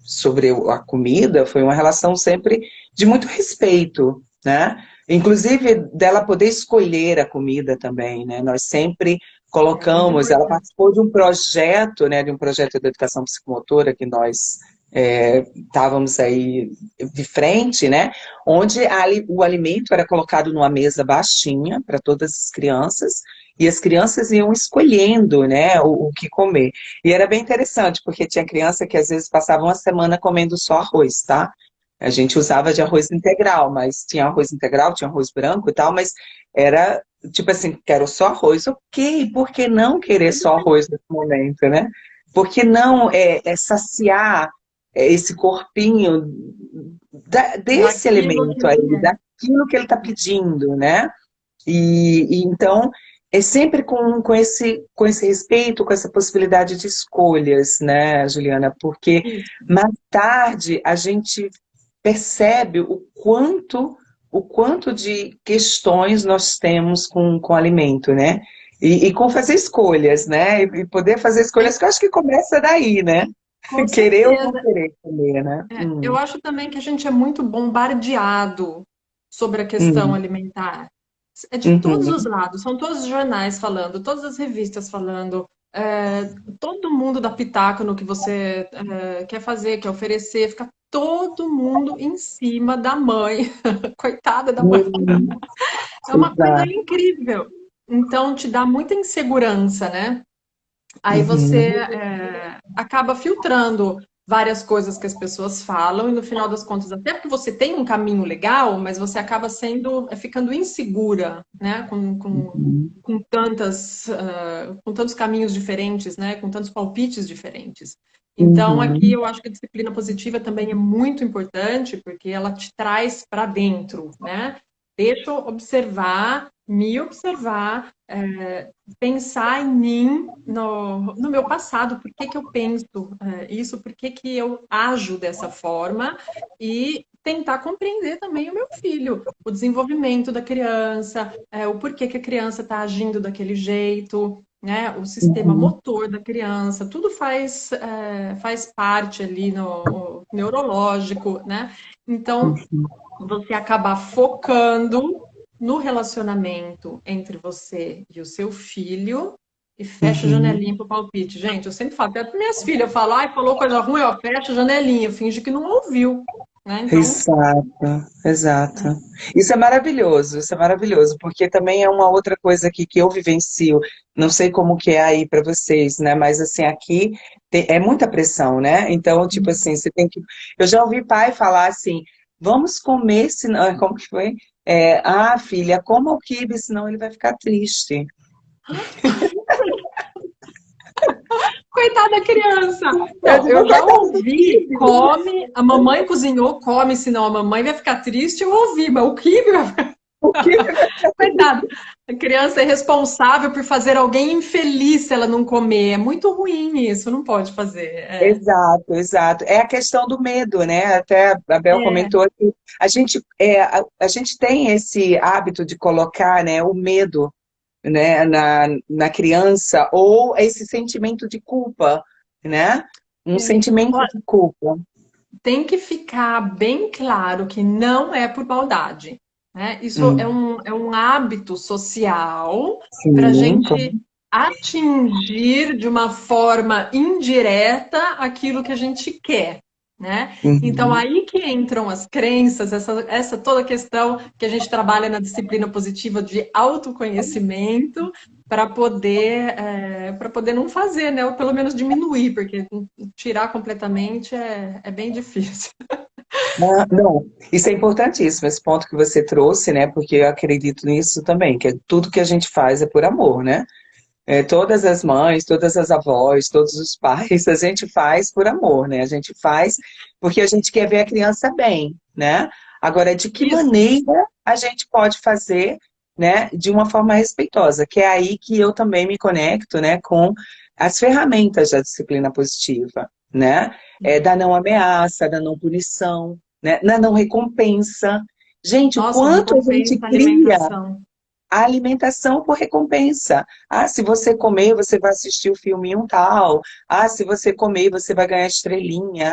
S1: sobre a comida foi uma relação sempre de muito respeito, né? Inclusive dela poder escolher a comida também, né? Nós sempre
S2: Muito
S1: colocamos, ela
S2: importante.
S1: participou de um projeto, né, de um projeto de educação psicomotora que nós estávamos aí de frente, né, onde o alimento era colocado numa mesa baixinha para todas as crianças, e as crianças iam escolhendo, né, o que comer. E era bem interessante, porque tinha criança que às vezes passava uma semana comendo só arroz, tá? A gente usava de arroz integral, mas tinha arroz integral, tinha arroz branco e tal, mas era tipo assim, quero só arroz. Ok, por que não querer só arroz nesse momento, né? Por que não saciar esse corpinho desse
S2: Daquilo que
S1: alimento aí, daquilo que ele está pedindo, né? E então é sempre com esse respeito, com essa possibilidade de escolhas, né, Juliana? Porque mais tarde a gente percebe o quanto de questões nós temos com o alimento, né? E com fazer escolhas, né? E poder fazer escolhas que eu acho que começa daí, né?
S2: Com
S1: Querer ou não
S2: certeza.
S1: querer comer, né?
S2: Eu acho também que a gente é muito bombardeado sobre a questão
S1: Uhum,
S2: alimentar. É de todos os
S1: uhum,
S2: lados, são todos os jornais falando, todas as revistas falando, todo mundo dá pitaco no que você quer fazer, quer oferecer, fica todo mundo em cima da mãe, coitada da mãe.
S1: uhum,
S2: É uma coisa
S1: exato.
S2: incrível. Então te dá muita insegurança, né? Aí você
S1: Uhum,
S2: acaba filtrando várias coisas que as pessoas falam e no final das contas, até porque você tem um caminho legal, mas você acaba ficando insegura, né?
S1: uhum,
S2: Com tantas, com tantos caminhos diferentes, né? Com tantos palpites diferentes. Então, aqui
S1: uhum,
S2: eu acho que a disciplina positiva também é muito importante, porque ela te traz para dentro, né? Deixa eu observar, me observar, pensar em mim, no meu passado, por que que eu penso isso, por que que eu ajo dessa forma e tentar compreender também o meu filho, o desenvolvimento da criança, o porquê que a criança está agindo daquele jeito, né, o sistema
S1: uhum,
S2: motor da criança, tudo faz parte ali no neurológico, né? Então,
S1: uhum,
S2: você acabar focando no relacionamento entre você e o seu filho e fecha a
S1: uhum.
S2: janelinha pro palpite. Gente, eu sempre falo, até para minhas filhas, eu falo, ai, falou coisa ruim, ó, fecha a janelinha, finge que não ouviu, né? Então,
S1: Exato, exato. Isso é maravilhoso, porque também é uma outra coisa aqui que eu vivencio, não sei como que é aí para vocês, né? Mas assim, aqui é muita pressão, né? Então, tipo assim, você tem que. Eu já ouvi pai falar assim, vamos comer, senão. Como que foi? Filha, coma o quibe, senão ele vai ficar triste.
S2: coitada da criança.
S1: Eu
S2: Não,
S1: digo,
S2: eu já
S1: coitado do
S2: ouvi,
S1: quibe.
S2: come, a mamãe cozinhou, come, senão a mamãe vai ficar triste, eu ouvi, mas o que vai ficar
S1: O quibe vai ficar triste.
S2: coitado. A criança é responsável por fazer alguém infeliz se ela não comer. É muito ruim isso, não pode fazer.
S1: Exato, exato. É a questão do medo, né? Até a Bel
S2: É,
S1: comentou que a gente tem esse hábito de colocar, né, o medo, né, na criança, ou esse sentimento de culpa, né? Um sentimento
S2: Ó,
S1: de culpa.
S2: tem que ficar bem claro que não é por maldade, né? Isso
S1: Hum,
S2: é um hábito social para a
S1: sim,
S2: gente atingir de uma forma indireta aquilo que a gente quer, né? Então
S1: uhum,
S2: aí que entram as crenças, essa toda questão que a gente trabalha na disciplina positiva de autoconhecimento para poder não fazer, né? Ou pelo menos diminuir, porque tirar completamente é bem difícil.
S1: Não, isso é importantíssimo, esse ponto que você trouxe, né? Porque eu acredito nisso também, que tudo que a gente faz é por amor, né? Todas as mães, todas as avós, todos os pais, a gente faz por amor, né? A gente faz porque a gente quer ver a criança bem, né? Agora, de que
S2: Isso.
S1: maneira a gente pode fazer, né, de uma forma respeitosa, que é aí que eu também me conecto, né, com as ferramentas da disciplina positiva, né? Da não ameaça, da não punição, né, da não recompensa. Gente, o
S2: Nossa,
S1: quanto a gente
S2: recompensa,
S1: cria
S2: alimentação.
S1: a alimentação por recompensa. Ah, se você comer, você vai assistir o filminho tal. Ah, se você comer, você vai ganhar estrelinha.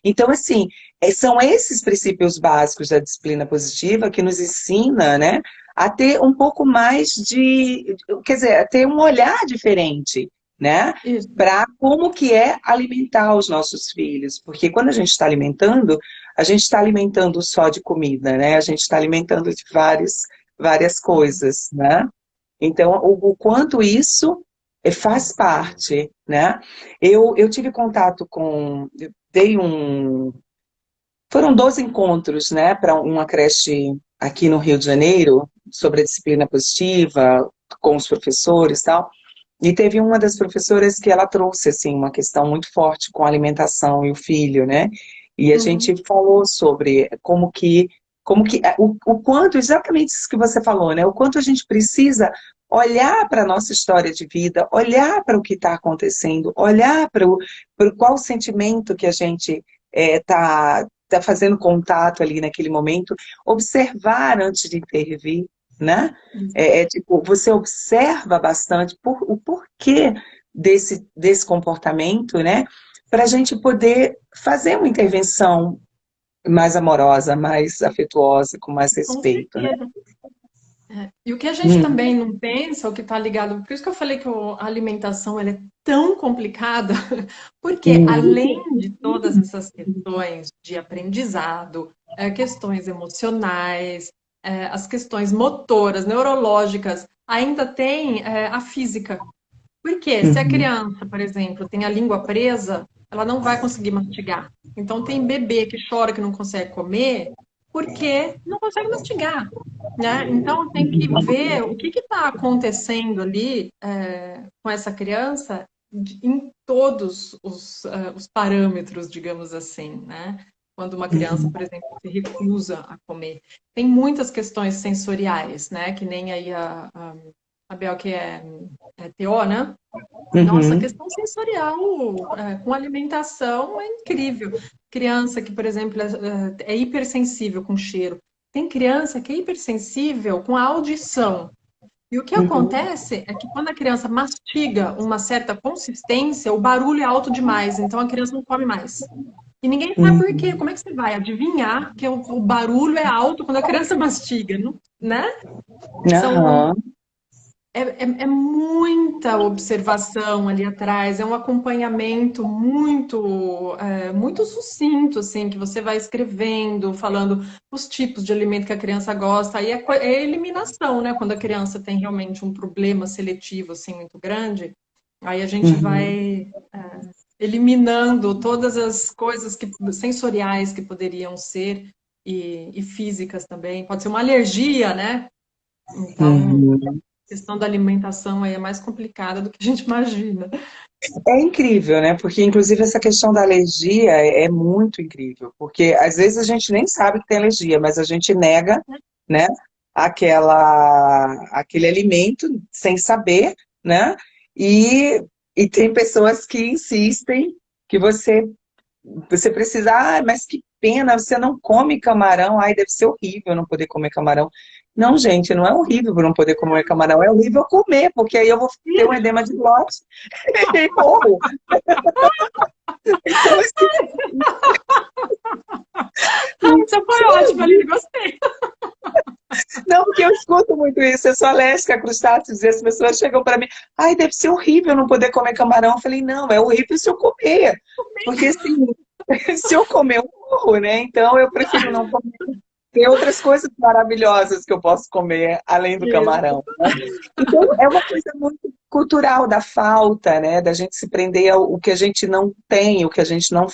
S1: Então, assim, são esses princípios básicos da disciplina positiva que nos ensina, né, a ter um pouco mais de, quer dizer, a ter um olhar diferente, né,
S2: Isso.
S1: para como que é alimentar os nossos filhos. Porque quando a gente está alimentando só de comida, né? A gente está alimentando de várias coisas, né? Então, o quanto isso faz parte, né? Eu tive contato eu dei foram 12 encontros, né, para uma creche aqui no Rio de Janeiro, sobre a disciplina positiva, com os professores e tal, e teve uma das professoras que ela trouxe, assim, uma questão muito forte com a alimentação e o filho, né? E a gente
S2: Uhum.
S1: falou sobre o quanto, exatamente isso que você falou, né? O quanto a gente precisa olhar para a nossa história de vida, olhar para o que está acontecendo, olhar para qual sentimento que a gente tá fazendo contato ali naquele momento, observar antes de intervir, né? Tipo, você observa bastante o porquê desse comportamento, né? Para a gente poder fazer uma intervenção mais amorosa, mais afetuosa, com mais
S2: Com
S1: respeito, né?
S2: certeza. E o que a gente
S1: Hum,
S2: também não pensa, o que está ligado, por isso que eu falei que a alimentação ela é tão complicada, porque
S1: hum,
S2: além de todas essas questões de aprendizado, questões emocionais, as questões motoras, neurológicas, ainda tem a física. Porque se a
S1: uhum,
S2: criança, por exemplo, tem a língua presa, ela não vai conseguir mastigar. Então tem bebê que chora que não consegue comer porque não consegue mastigar, né? Então tem que ver o que está acontecendo ali com essa criança em todos os parâmetros, digamos assim, né? Quando uma criança,
S1: uhum,
S2: por exemplo, se recusa a comer. Tem muitas questões sensoriais, né? Que nem aí a Bel, que é TO, né? Nossa, a
S1: uhum,
S2: questão sensorial com alimentação é incrível. Criança que, por exemplo, é hipersensível com cheiro. Tem criança que é hipersensível com a audição. E o que
S1: uhum,
S2: acontece é que quando a criança mastiga uma certa consistência, o barulho é alto demais, então a criança não come mais. E ninguém sabe por quê.
S1: uhum.
S2: Como é que você vai adivinhar que o barulho é alto quando a criança mastiga, né? São
S1: Aham.
S2: é muita observação ali atrás, é um acompanhamento muito sucinto, assim, que você vai escrevendo, falando os tipos de alimento que a criança gosta. Aí é eliminação, né? Quando a criança tem realmente um problema seletivo, assim, muito grande, aí a gente
S1: Uhum.
S2: vai eliminando todas as coisas sensoriais que poderiam ser e físicas também. Pode ser uma alergia, né? Então,
S1: Uhum.
S2: a questão da alimentação aí é mais complicada do que a gente imagina.
S1: É incrível, né? Porque, inclusive, essa questão da alergia é muito incrível. Porque, às vezes, a gente nem sabe que tem alergia, mas a gente nega, né, aquele alimento sem saber, né? E tem pessoas que insistem que você precisa, mas que pena, você não come camarão, ai, deve ser horrível não poder comer camarão. Não, gente, não é horrível não poder comer camarão, é horrível comer, porque aí eu vou ter um edema de glote e morro. Então, assim,
S2: Essa foi ótima, Aline, gostei.
S1: não, porque eu escuto muito isso, eu sou alérgica a crustáceos, e as pessoas chegam para mim, ai, deve ser horrível não poder comer camarão. Eu falei, não, é horrível se eu comer, porque assim, se eu comer, eu morro, né? Então eu prefiro não comer. Tem outras coisas maravilhosas que eu posso comer além do
S2: Isso.
S1: camarão, né? Então é uma coisa muito cultural da falta, né? Da gente se prender ao que a gente não tem, o que a gente não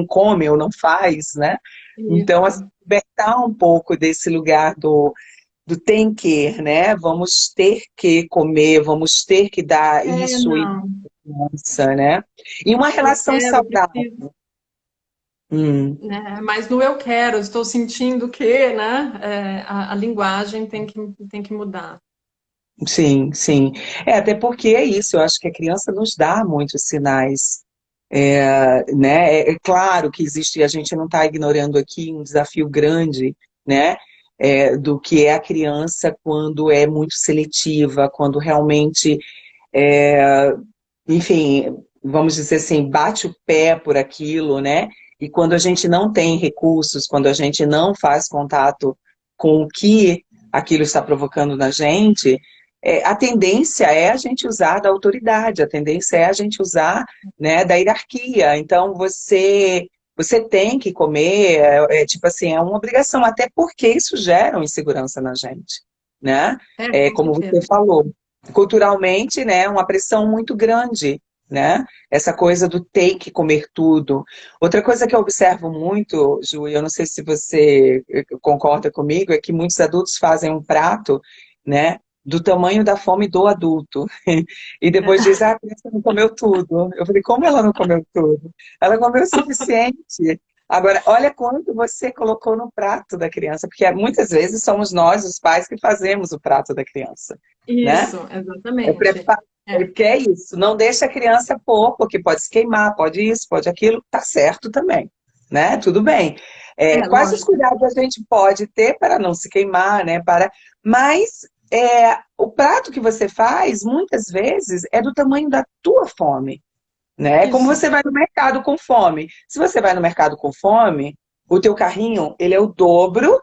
S1: come ou não faz, né? Então, assim,
S2: Isso.
S1: libertar um pouco desse lugar do tem que, né? Vamos ter que comer, vamos ter que dar isso e
S2: Não,
S1: criança, né? E uma
S2: eu
S1: relação
S2: quero, eu
S1: saudável.
S2: preciso. né? Mas no eu quero, estou sentindo que, né? A linguagem tem que mudar.
S1: Sim, sim. Até porque é isso, eu acho que a criança nos dá muitos sinais. Né? É claro que existe, a gente não está ignorando aqui um desafio grande, né? Do que é a criança quando é muito seletiva, quando realmente, é, enfim, vamos dizer assim, bate o pé por aquilo, né? E quando a gente não tem recursos, quando a gente não faz contato com o que aquilo está provocando na gente, a tendência é a gente usar da autoridade, a tendência é a gente usar, né, da hierarquia. Então, você tem que comer, tipo assim, é uma obrigação, até porque isso gera uma insegurança na gente, né?
S2: Com
S1: Como você
S2: certeza.
S1: falou, culturalmente, né, uma pressão muito grande, né? Essa coisa do ter que comer tudo. Outra coisa que eu observo muito, Ju, e eu não sei se você concorda comigo, é que muitos adultos fazem um prato, né, do tamanho da fome do adulto. E depois diz, ah, a criança não comeu tudo. Eu falei, como ela não comeu tudo? Ela comeu o suficiente. Agora, olha quanto você colocou no prato da criança, porque muitas vezes somos nós, os pais, que fazemos o prato da criança, né?
S2: Isso,
S1: É
S2: exatamente.
S1: preparo,
S2: É,
S1: porque é isso, não deixa a criança pôr, porque pode se queimar, pode isso, pode aquilo, tá certo também, né? Tudo bem. Quais os
S2: lógico.
S1: cuidados a gente pode ter para não se queimar, né? Mas o prato que você faz, muitas vezes, é do tamanho da tua fome, né? É como
S2: Isso.
S1: você vai no mercado com fome. Se você vai no mercado com fome, o teu carrinho, ele é o dobro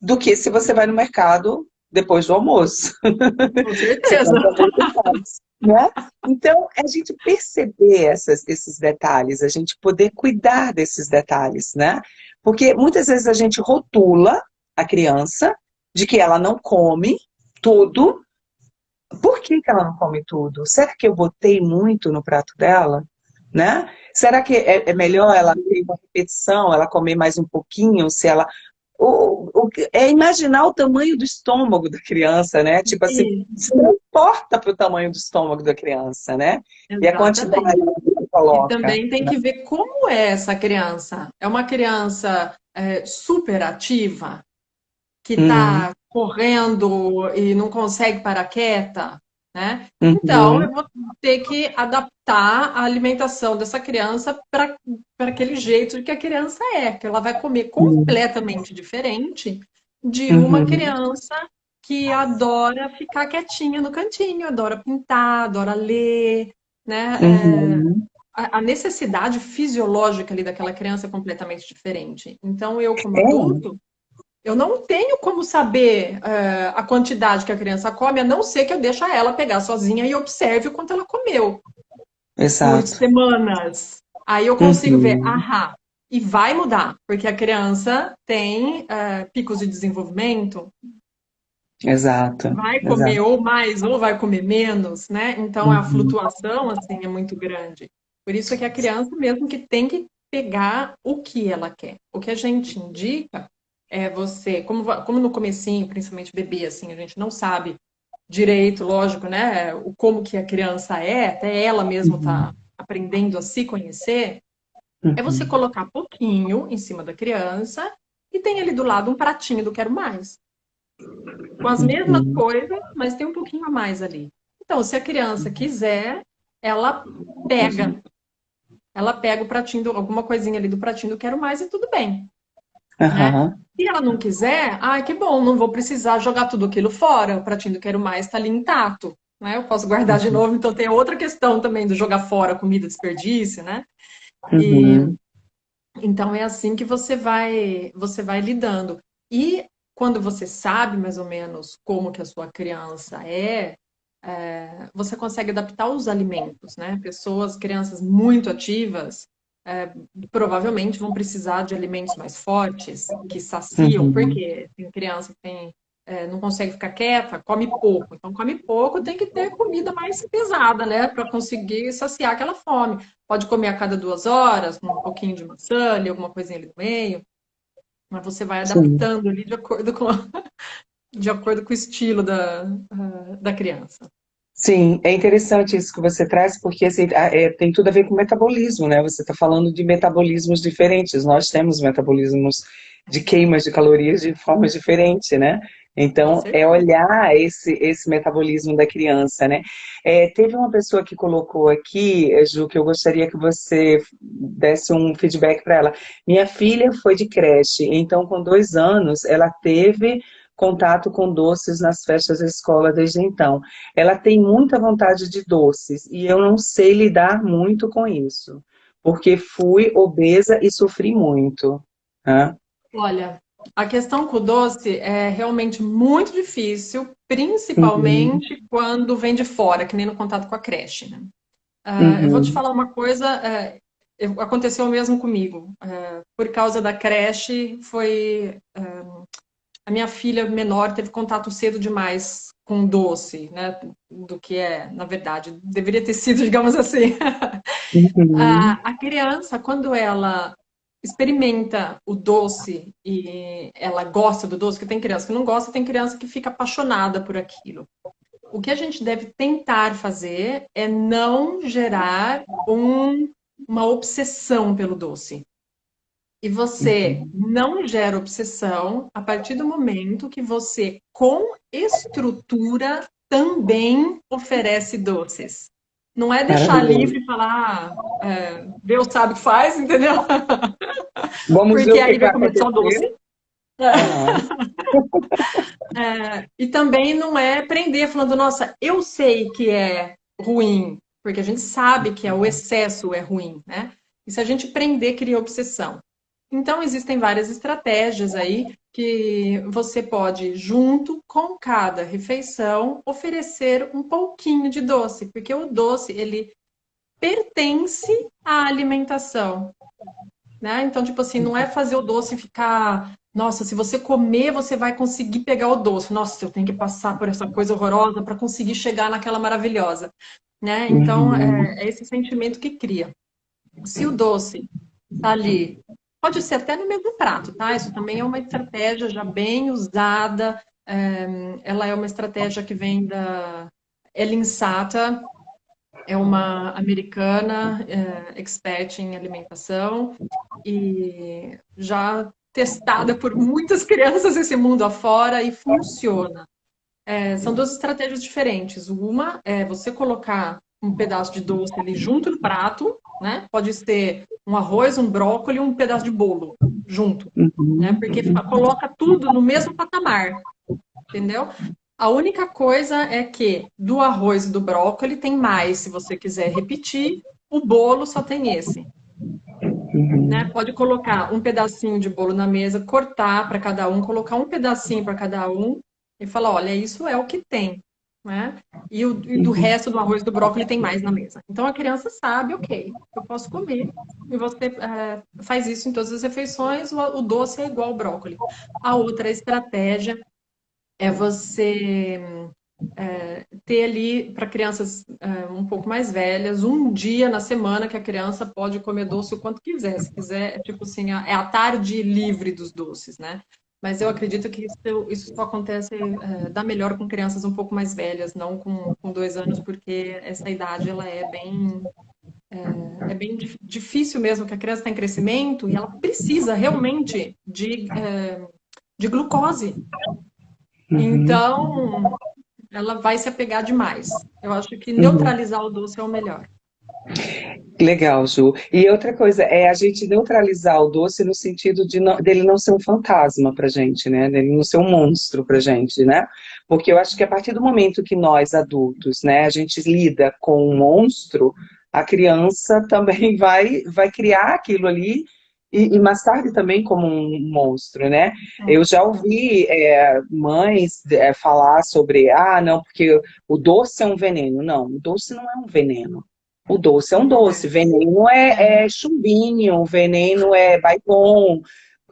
S1: do que se você vai no mercado depois do almoço.
S2: Com
S1: Você
S2: certeza.
S1: compra muito mais, né? Então, a gente perceber esses detalhes, a gente poder cuidar desses detalhes, né? Porque muitas vezes a gente rotula a criança de que ela não come tudo. Por que que ela não come tudo? Será que eu botei muito no prato dela? Né? Será que é melhor ela ter uma repetição, ela comer mais um pouquinho, se ela é imaginar o tamanho do estômago da criança, né? Tipo assim,
S2: Isso,
S1: se transporta para o tamanho do estômago da criança, né? E a quantidade
S2: exatamente.
S1: que você
S2: E
S1: coloca.
S2: também tem que ver como é essa criança. É uma criança super ativa, que
S1: Uhum,
S2: está correndo e não consegue parar quieta, né? Então, eu
S1: uhum,
S2: vou ter que adaptar a alimentação dessa criança para aquele jeito que a criança é, que ela vai comer
S1: uhum,
S2: completamente diferente de uma
S1: uhum,
S2: criança que adora ficar quietinha no cantinho, adora pintar, adora ler, né?
S1: uhum.
S2: A necessidade fisiológica ali daquela criança é completamente diferente. Então, eu, como
S1: É,
S2: adulto, eu não tenho como saber a quantidade que a criança come, a não ser que eu deixe ela pegar sozinha e observe o quanto ela comeu por
S1: exato.
S2: semanas. Aí eu consigo ver,
S1: Uhum,
S2: ahá, e vai mudar, porque a criança tem picos de desenvolvimento,
S1: exato,
S2: vai comer
S1: exato.
S2: ou mais ou vai comer menos, né? Então a
S1: Uhum,
S2: flutuação assim é muito grande. Por isso é que a criança mesmo que tem que pegar o que ela quer. O que a gente indica é você, como no comecinho, principalmente bebê, assim, a gente não sabe direito, lógico, né? O como que a criança é, até ela mesma tá
S1: uhum,
S2: aprendendo a se conhecer, é você
S1: uhum,
S2: colocar pouquinho em cima da criança e tem ali do lado um pratinho do quero mais com as mesmas
S1: uhum,
S2: coisas, mas tem um pouquinho a mais ali. Então, se a criança quiser, ela pega. Ela pega o pratinho, alguma coisinha ali do pratinho do quero mais e tudo bem, né?
S1: aham,
S2: Se ela não quiser, ai, que bom, não vou precisar jogar tudo aquilo fora. O pratinho do quero mais está ali intacto, né? Eu posso guardar de
S1: uhum,
S2: novo. Então, tem outra questão também do jogar fora comida desperdício, né? E
S1: uhum,
S2: então é assim que você vai lidando. E quando você sabe mais ou menos como que a sua criança você consegue adaptar os alimentos, né? Pessoas, crianças muito ativas, provavelmente vão precisar de alimentos mais fortes, que saciam,
S1: uhum.
S2: porque tem criança que não consegue ficar quieta, come pouco. Então, come pouco, tem que ter comida mais pesada, né? Para conseguir saciar aquela fome. Pode comer a cada 2 horas, com um pouquinho de maçã, ali, alguma coisinha ali no meio, mas você vai
S1: Sim.
S2: adaptando ali de acordo com o estilo da criança.
S1: Sim, é interessante isso que você traz, porque assim, tem tudo a ver com metabolismo, né? Você está falando de metabolismos diferentes. Nós temos metabolismos de queimas de calorias de formas diferentes, né?
S2: Com
S1: Então, é
S2: certeza.
S1: olhar esse metabolismo da criança, né? Teve uma pessoa que colocou aqui, Ju, que eu gostaria que você desse um feedback para ela. Minha filha foi de creche, então, com 2 anos, ela teve contato com doces nas festas da escola desde então. Ela tem muita vontade de doces e eu não sei lidar muito com isso, porque fui obesa e sofri muito. Né?
S2: Olha, a questão com o doce é realmente muito difícil,
S1: Uhum,
S2: principalmente quando vem de fora, que nem no contato com a creche, né? Eu vou te
S1: uhum,
S2: falar uma coisa, aconteceu o mesmo comigo. Por causa da creche, a minha filha menor teve contato cedo demais com doce, né? Do que na verdade, deveria ter sido, digamos assim.
S1: uhum.
S2: A criança, quando ela experimenta o doce e ela gosta do doce, que tem criança que não gosta, tem criança que fica apaixonada por aquilo. O que a gente deve tentar fazer é não gerar uma obsessão pelo doce. E você
S1: Uhum.
S2: não gera obsessão a partir do momento que você, com estrutura, também oferece doces. Não é deixar
S1: Maravilhoso.
S2: livre e falar, Deus sabe o que faz, entendeu?
S1: Vamos ver
S2: Porque
S1: o que
S2: aí
S1: que vai
S2: vai comer só
S1: acontecer?
S2: doce.
S1: Aham.
S2: E também não é prender falando, nossa, eu sei que é ruim, porque a gente sabe que o excesso é ruim, né? E se a gente prender, cria obsessão. Então, existem várias estratégias aí que você pode, junto com cada refeição, oferecer um pouquinho de doce, porque o doce, ele pertence à alimentação, né? Então, tipo assim, não é fazer o doce ficar, nossa, se você comer, você vai conseguir pegar o doce. Nossa, eu tenho que passar por essa coisa horrorosa para conseguir chegar naquela maravilhosa, né? Então,
S1: Uhum.
S2: é esse sentimento que cria. Se o doce tá ali, pode ser até no mesmo prato, tá? Isso também é uma estratégia já bem usada. Ela é uma estratégia que vem da Ellen Satter, é uma americana, expert em alimentação e já testada por muitas crianças esse mundo afora e funciona. São duas estratégias diferentes. Uma é você colocar um pedaço de doce ali junto no prato, né? Pode ser um arroz, um brócolis, um pedaço de bolo junto, né?
S1: Uhum.
S2: Porque coloca tudo no mesmo patamar, entendeu? A única coisa é que do arroz e do brócolis tem mais, se você quiser repetir, o bolo só tem esse, né?
S1: Uhum.
S2: Pode colocar um pedacinho de bolo na mesa, cortar para cada um, colocar um pedacinho para cada um e falar, olha, isso é o que tem, né? E do
S1: Uhum.
S2: resto do arroz e do brócolis tem mais na mesa. Então a criança sabe, ok, eu posso comer. E você faz isso em todas as refeições, o doce é igual ao brócolis. A outra estratégia é você ter ali para crianças um pouco mais velhas, um dia na semana que a criança pode comer doce o quanto quiser. Se quiser, é tipo assim, é a tarde livre dos doces, né? Mas eu acredito que isso só acontece dá melhor com crianças um pouco mais velhas, não com 2 anos, porque essa idade ela é bem difícil mesmo, que a criança está em crescimento e ela precisa realmente de glucose.
S1: Uhum.
S2: Então, ela vai se apegar demais. Eu acho que
S1: Uhum.
S2: neutralizar o doce é o melhor.
S1: Legal, Ju. E outra coisa é a gente neutralizar o doce no sentido dele não ser um fantasma pra gente, né? Dele não ser um monstro pra gente, né? Porque eu acho que a partir do momento que nós, adultos, né, a gente lida com um monstro, a criança também vai criar aquilo ali e mais tarde também como um monstro, né? Eu já ouvi mães falar sobre, não, porque o doce é um veneno. Não, o doce não é um veneno. O doce é um
S2: Não é.
S1: doce, veneno é chumbinho, veneno é Baygon.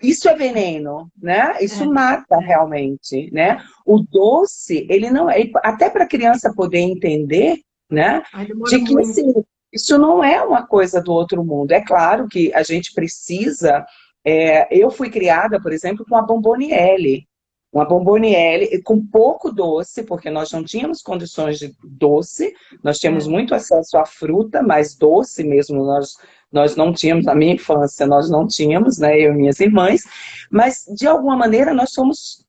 S1: Isso é veneno, né? Isso
S2: É,
S1: mata realmente, né? O doce, ele não é, até para a criança poder entender, né?
S2: aí demora
S1: De que
S2: muito.
S1: assim, isso não é uma coisa do outro mundo. É claro que a gente precisa. Eu fui criada, por exemplo, com a Bomboniere. Uma bomboniere com pouco doce, porque nós não tínhamos condições de doce, nós tínhamos muito acesso à fruta, mas doce mesmo nós não tínhamos, na minha infância nós não tínhamos, né, eu e minhas irmãs, mas de alguma maneira nós fomos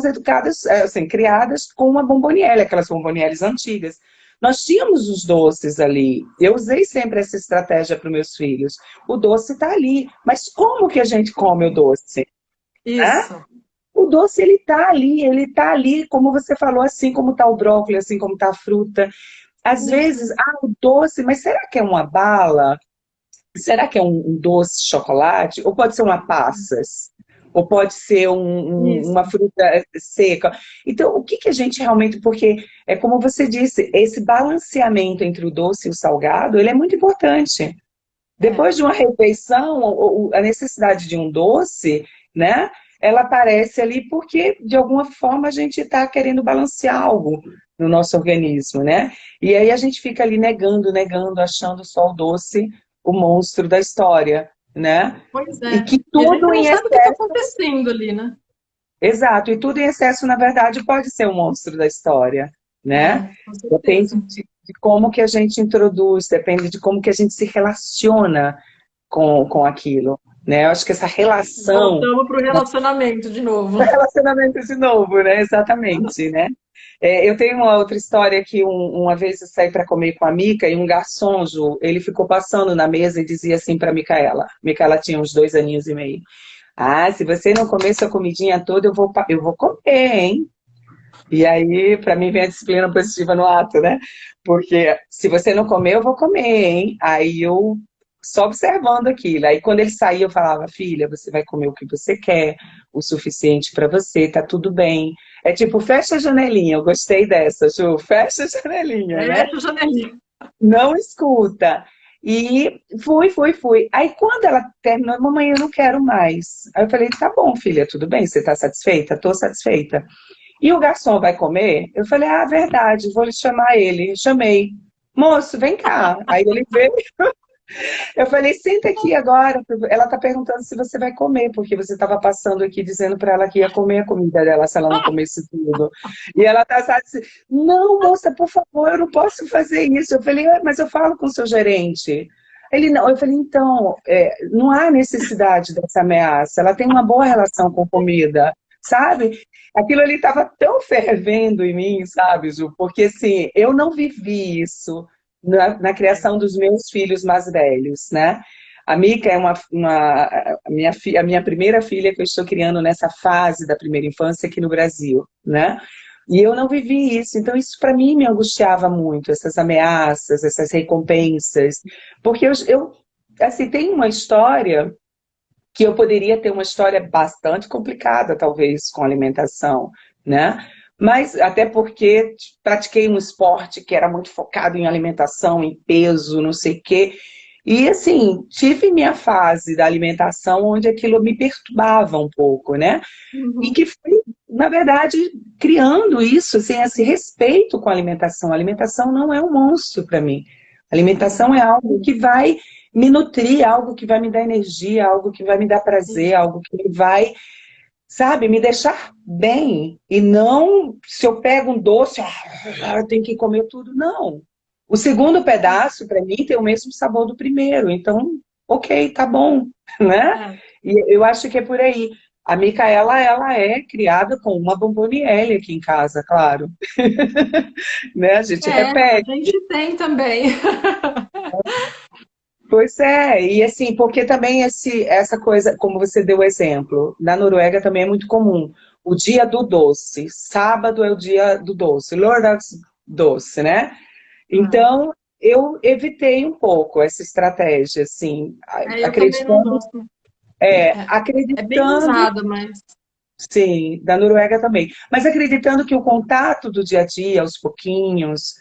S1: educadas, assim, criadas com uma bomboniere, aquelas bombonieres antigas. Nós tínhamos os doces ali. Eu usei sempre essa estratégia para os meus filhos. O doce está ali, mas como que a gente come o doce? Né?
S2: Isso.
S1: O doce, ele tá ali, como você falou, assim como tá o brócolis, assim como tá a fruta. Às vezes, o doce, mas será que é uma bala? Será que é um doce de chocolate? Ou pode ser uma passas? Ou pode ser uma fruta seca? Então, o que que a gente realmente... Porque, é como você disse, esse balanceamento entre o doce e o salgado, ele é muito importante. Depois de uma refeição, a necessidade de um doce, né? Ela aparece ali porque, de alguma forma, a gente está querendo balancear algo no nosso organismo, né? E aí a gente fica ali negando, achando só o doce o monstro da história, né?
S2: Pois
S1: E
S2: é.
S1: que
S2: E a gente
S1: tudo
S2: não
S1: em
S2: sabe o que está
S1: excesso...
S2: acontecendo ali, né?
S1: Exato, e tudo em excesso, na verdade, pode ser um monstro da história, né?
S2: Com
S1: Depende
S2: certeza.
S1: de como que a gente introduz, depende de como que a gente se relaciona com aquilo, né? Eu acho que essa relação,
S2: Voltamos para o relacionamento de novo.
S1: relacionamento de novo, né? Exatamente, né? Eu tenho uma outra história que uma vez eu saí para comer com a Mica e um garçom, Ju, ele ficou passando na mesa e dizia assim para Micaela. Micaela tinha uns 2 aninhos e meio. Ah, se você não comer sua comidinha toda, eu vou comer, hein? E aí, para mim, vem a disciplina positiva no ato, né? Porque se você não comer, eu vou comer, hein? Aí eu só observando aquilo. Aí quando ele saía, eu falava, filha, você vai comer o que você quer, o suficiente para você, tá tudo bem. É tipo, fecha a janelinha, eu gostei dessa, Ju, fecha a janelinha, né?
S2: Fecha a janelinha.
S1: Não escuta. E fui. Aí quando ela terminou, mamãe, eu não quero mais. Aí eu falei, tá bom, filha, tudo bem, você tá satisfeita? Tô satisfeita. E o garçom vai comer? Eu falei, verdade, vou lhe chamar ele. Chamei. Moço, vem cá. Aí ele veio. Eu falei, senta aqui agora. Ela tá perguntando se você vai comer, porque você estava passando aqui dizendo para ela que ia comer a comida dela se ela não comesse tudo. E ela tá assim, não, moça, por favor, eu não posso fazer isso. Eu falei, mas eu falo com o seu gerente. Ele não. Eu falei, então, não há necessidade dessa ameaça. Ela tem uma boa relação com comida, sabe? Aquilo ali estava tão fervendo em mim, sabe, Ju? Porque assim, eu não vivi isso na criação dos meus filhos mais velhos, né? A Mica é a minha primeira filha que eu estou criando nessa fase da primeira infância aqui no Brasil, né? E eu não vivi isso, então isso para mim me angustiava muito, essas ameaças, essas recompensas, porque assim, tem uma história que eu poderia ter uma história bastante complicada, talvez, com alimentação, né? Mas até porque pratiquei um esporte que era muito focado em alimentação, em peso, não sei o quê. E assim, tive minha fase da alimentação onde aquilo me perturbava um pouco, né? E que fui, na verdade, criando isso, assim, esse respeito com a alimentação. A alimentação não é um monstro para mim. A alimentação é algo que vai me nutrir, algo que vai me dar energia, algo que vai me dar prazer, algo que vai, sabe, me deixar bem. E não, se eu pego um doce, eu tenho que comer tudo. Não. O segundo pedaço, para mim, tem o mesmo sabor do primeiro. Então, ok, tá bom, né? E eu acho que é por aí. A Micaela, ela é criada com uma bomboniere aqui em casa, claro. Né? A gente
S2: A
S1: repete.
S2: gente tem também.
S1: Pois é, e assim, porque também essa coisa, como você deu o exemplo, na Noruega também é muito comum. O dia do doce, sábado é o dia do doce, lørdagsdoce, né? Então, eu evitei um pouco essa estratégia, assim,
S2: Eu também não
S1: acreditando,
S2: gosto. É bem
S1: acreditando,
S2: usado, mas
S1: sim, da Noruega também, mas acreditando que o contato do dia a dia, aos pouquinhos,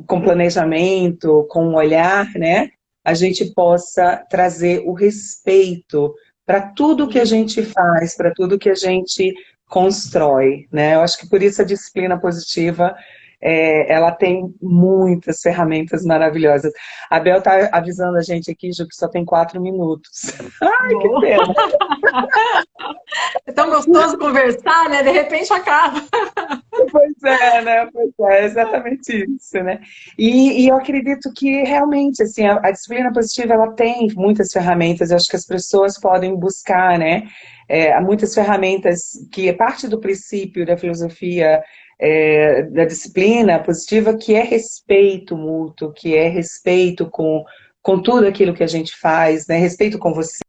S1: com planejamento, com um olhar, né, a gente possa trazer o respeito para tudo que a gente faz, para tudo que a gente constrói, né? Eu acho que por isso a disciplina positiva, ela tem muitas ferramentas maravilhosas. A Bel está avisando a gente aqui, Ju, que só tem 4 minutos. Ai, que
S2: bom.
S1: pena.
S2: tão gostoso conversar, né? De repente acaba.
S1: Pois é, né? Pois é, exatamente isso, né? E eu acredito que realmente, assim, a disciplina positiva, ela tem muitas ferramentas, eu acho que as pessoas podem buscar, né? Há muitas ferramentas que é parte do princípio da filosofia, da disciplina positiva, que é respeito mútuo, que é respeito com tudo aquilo que a gente faz, né? Respeito com você.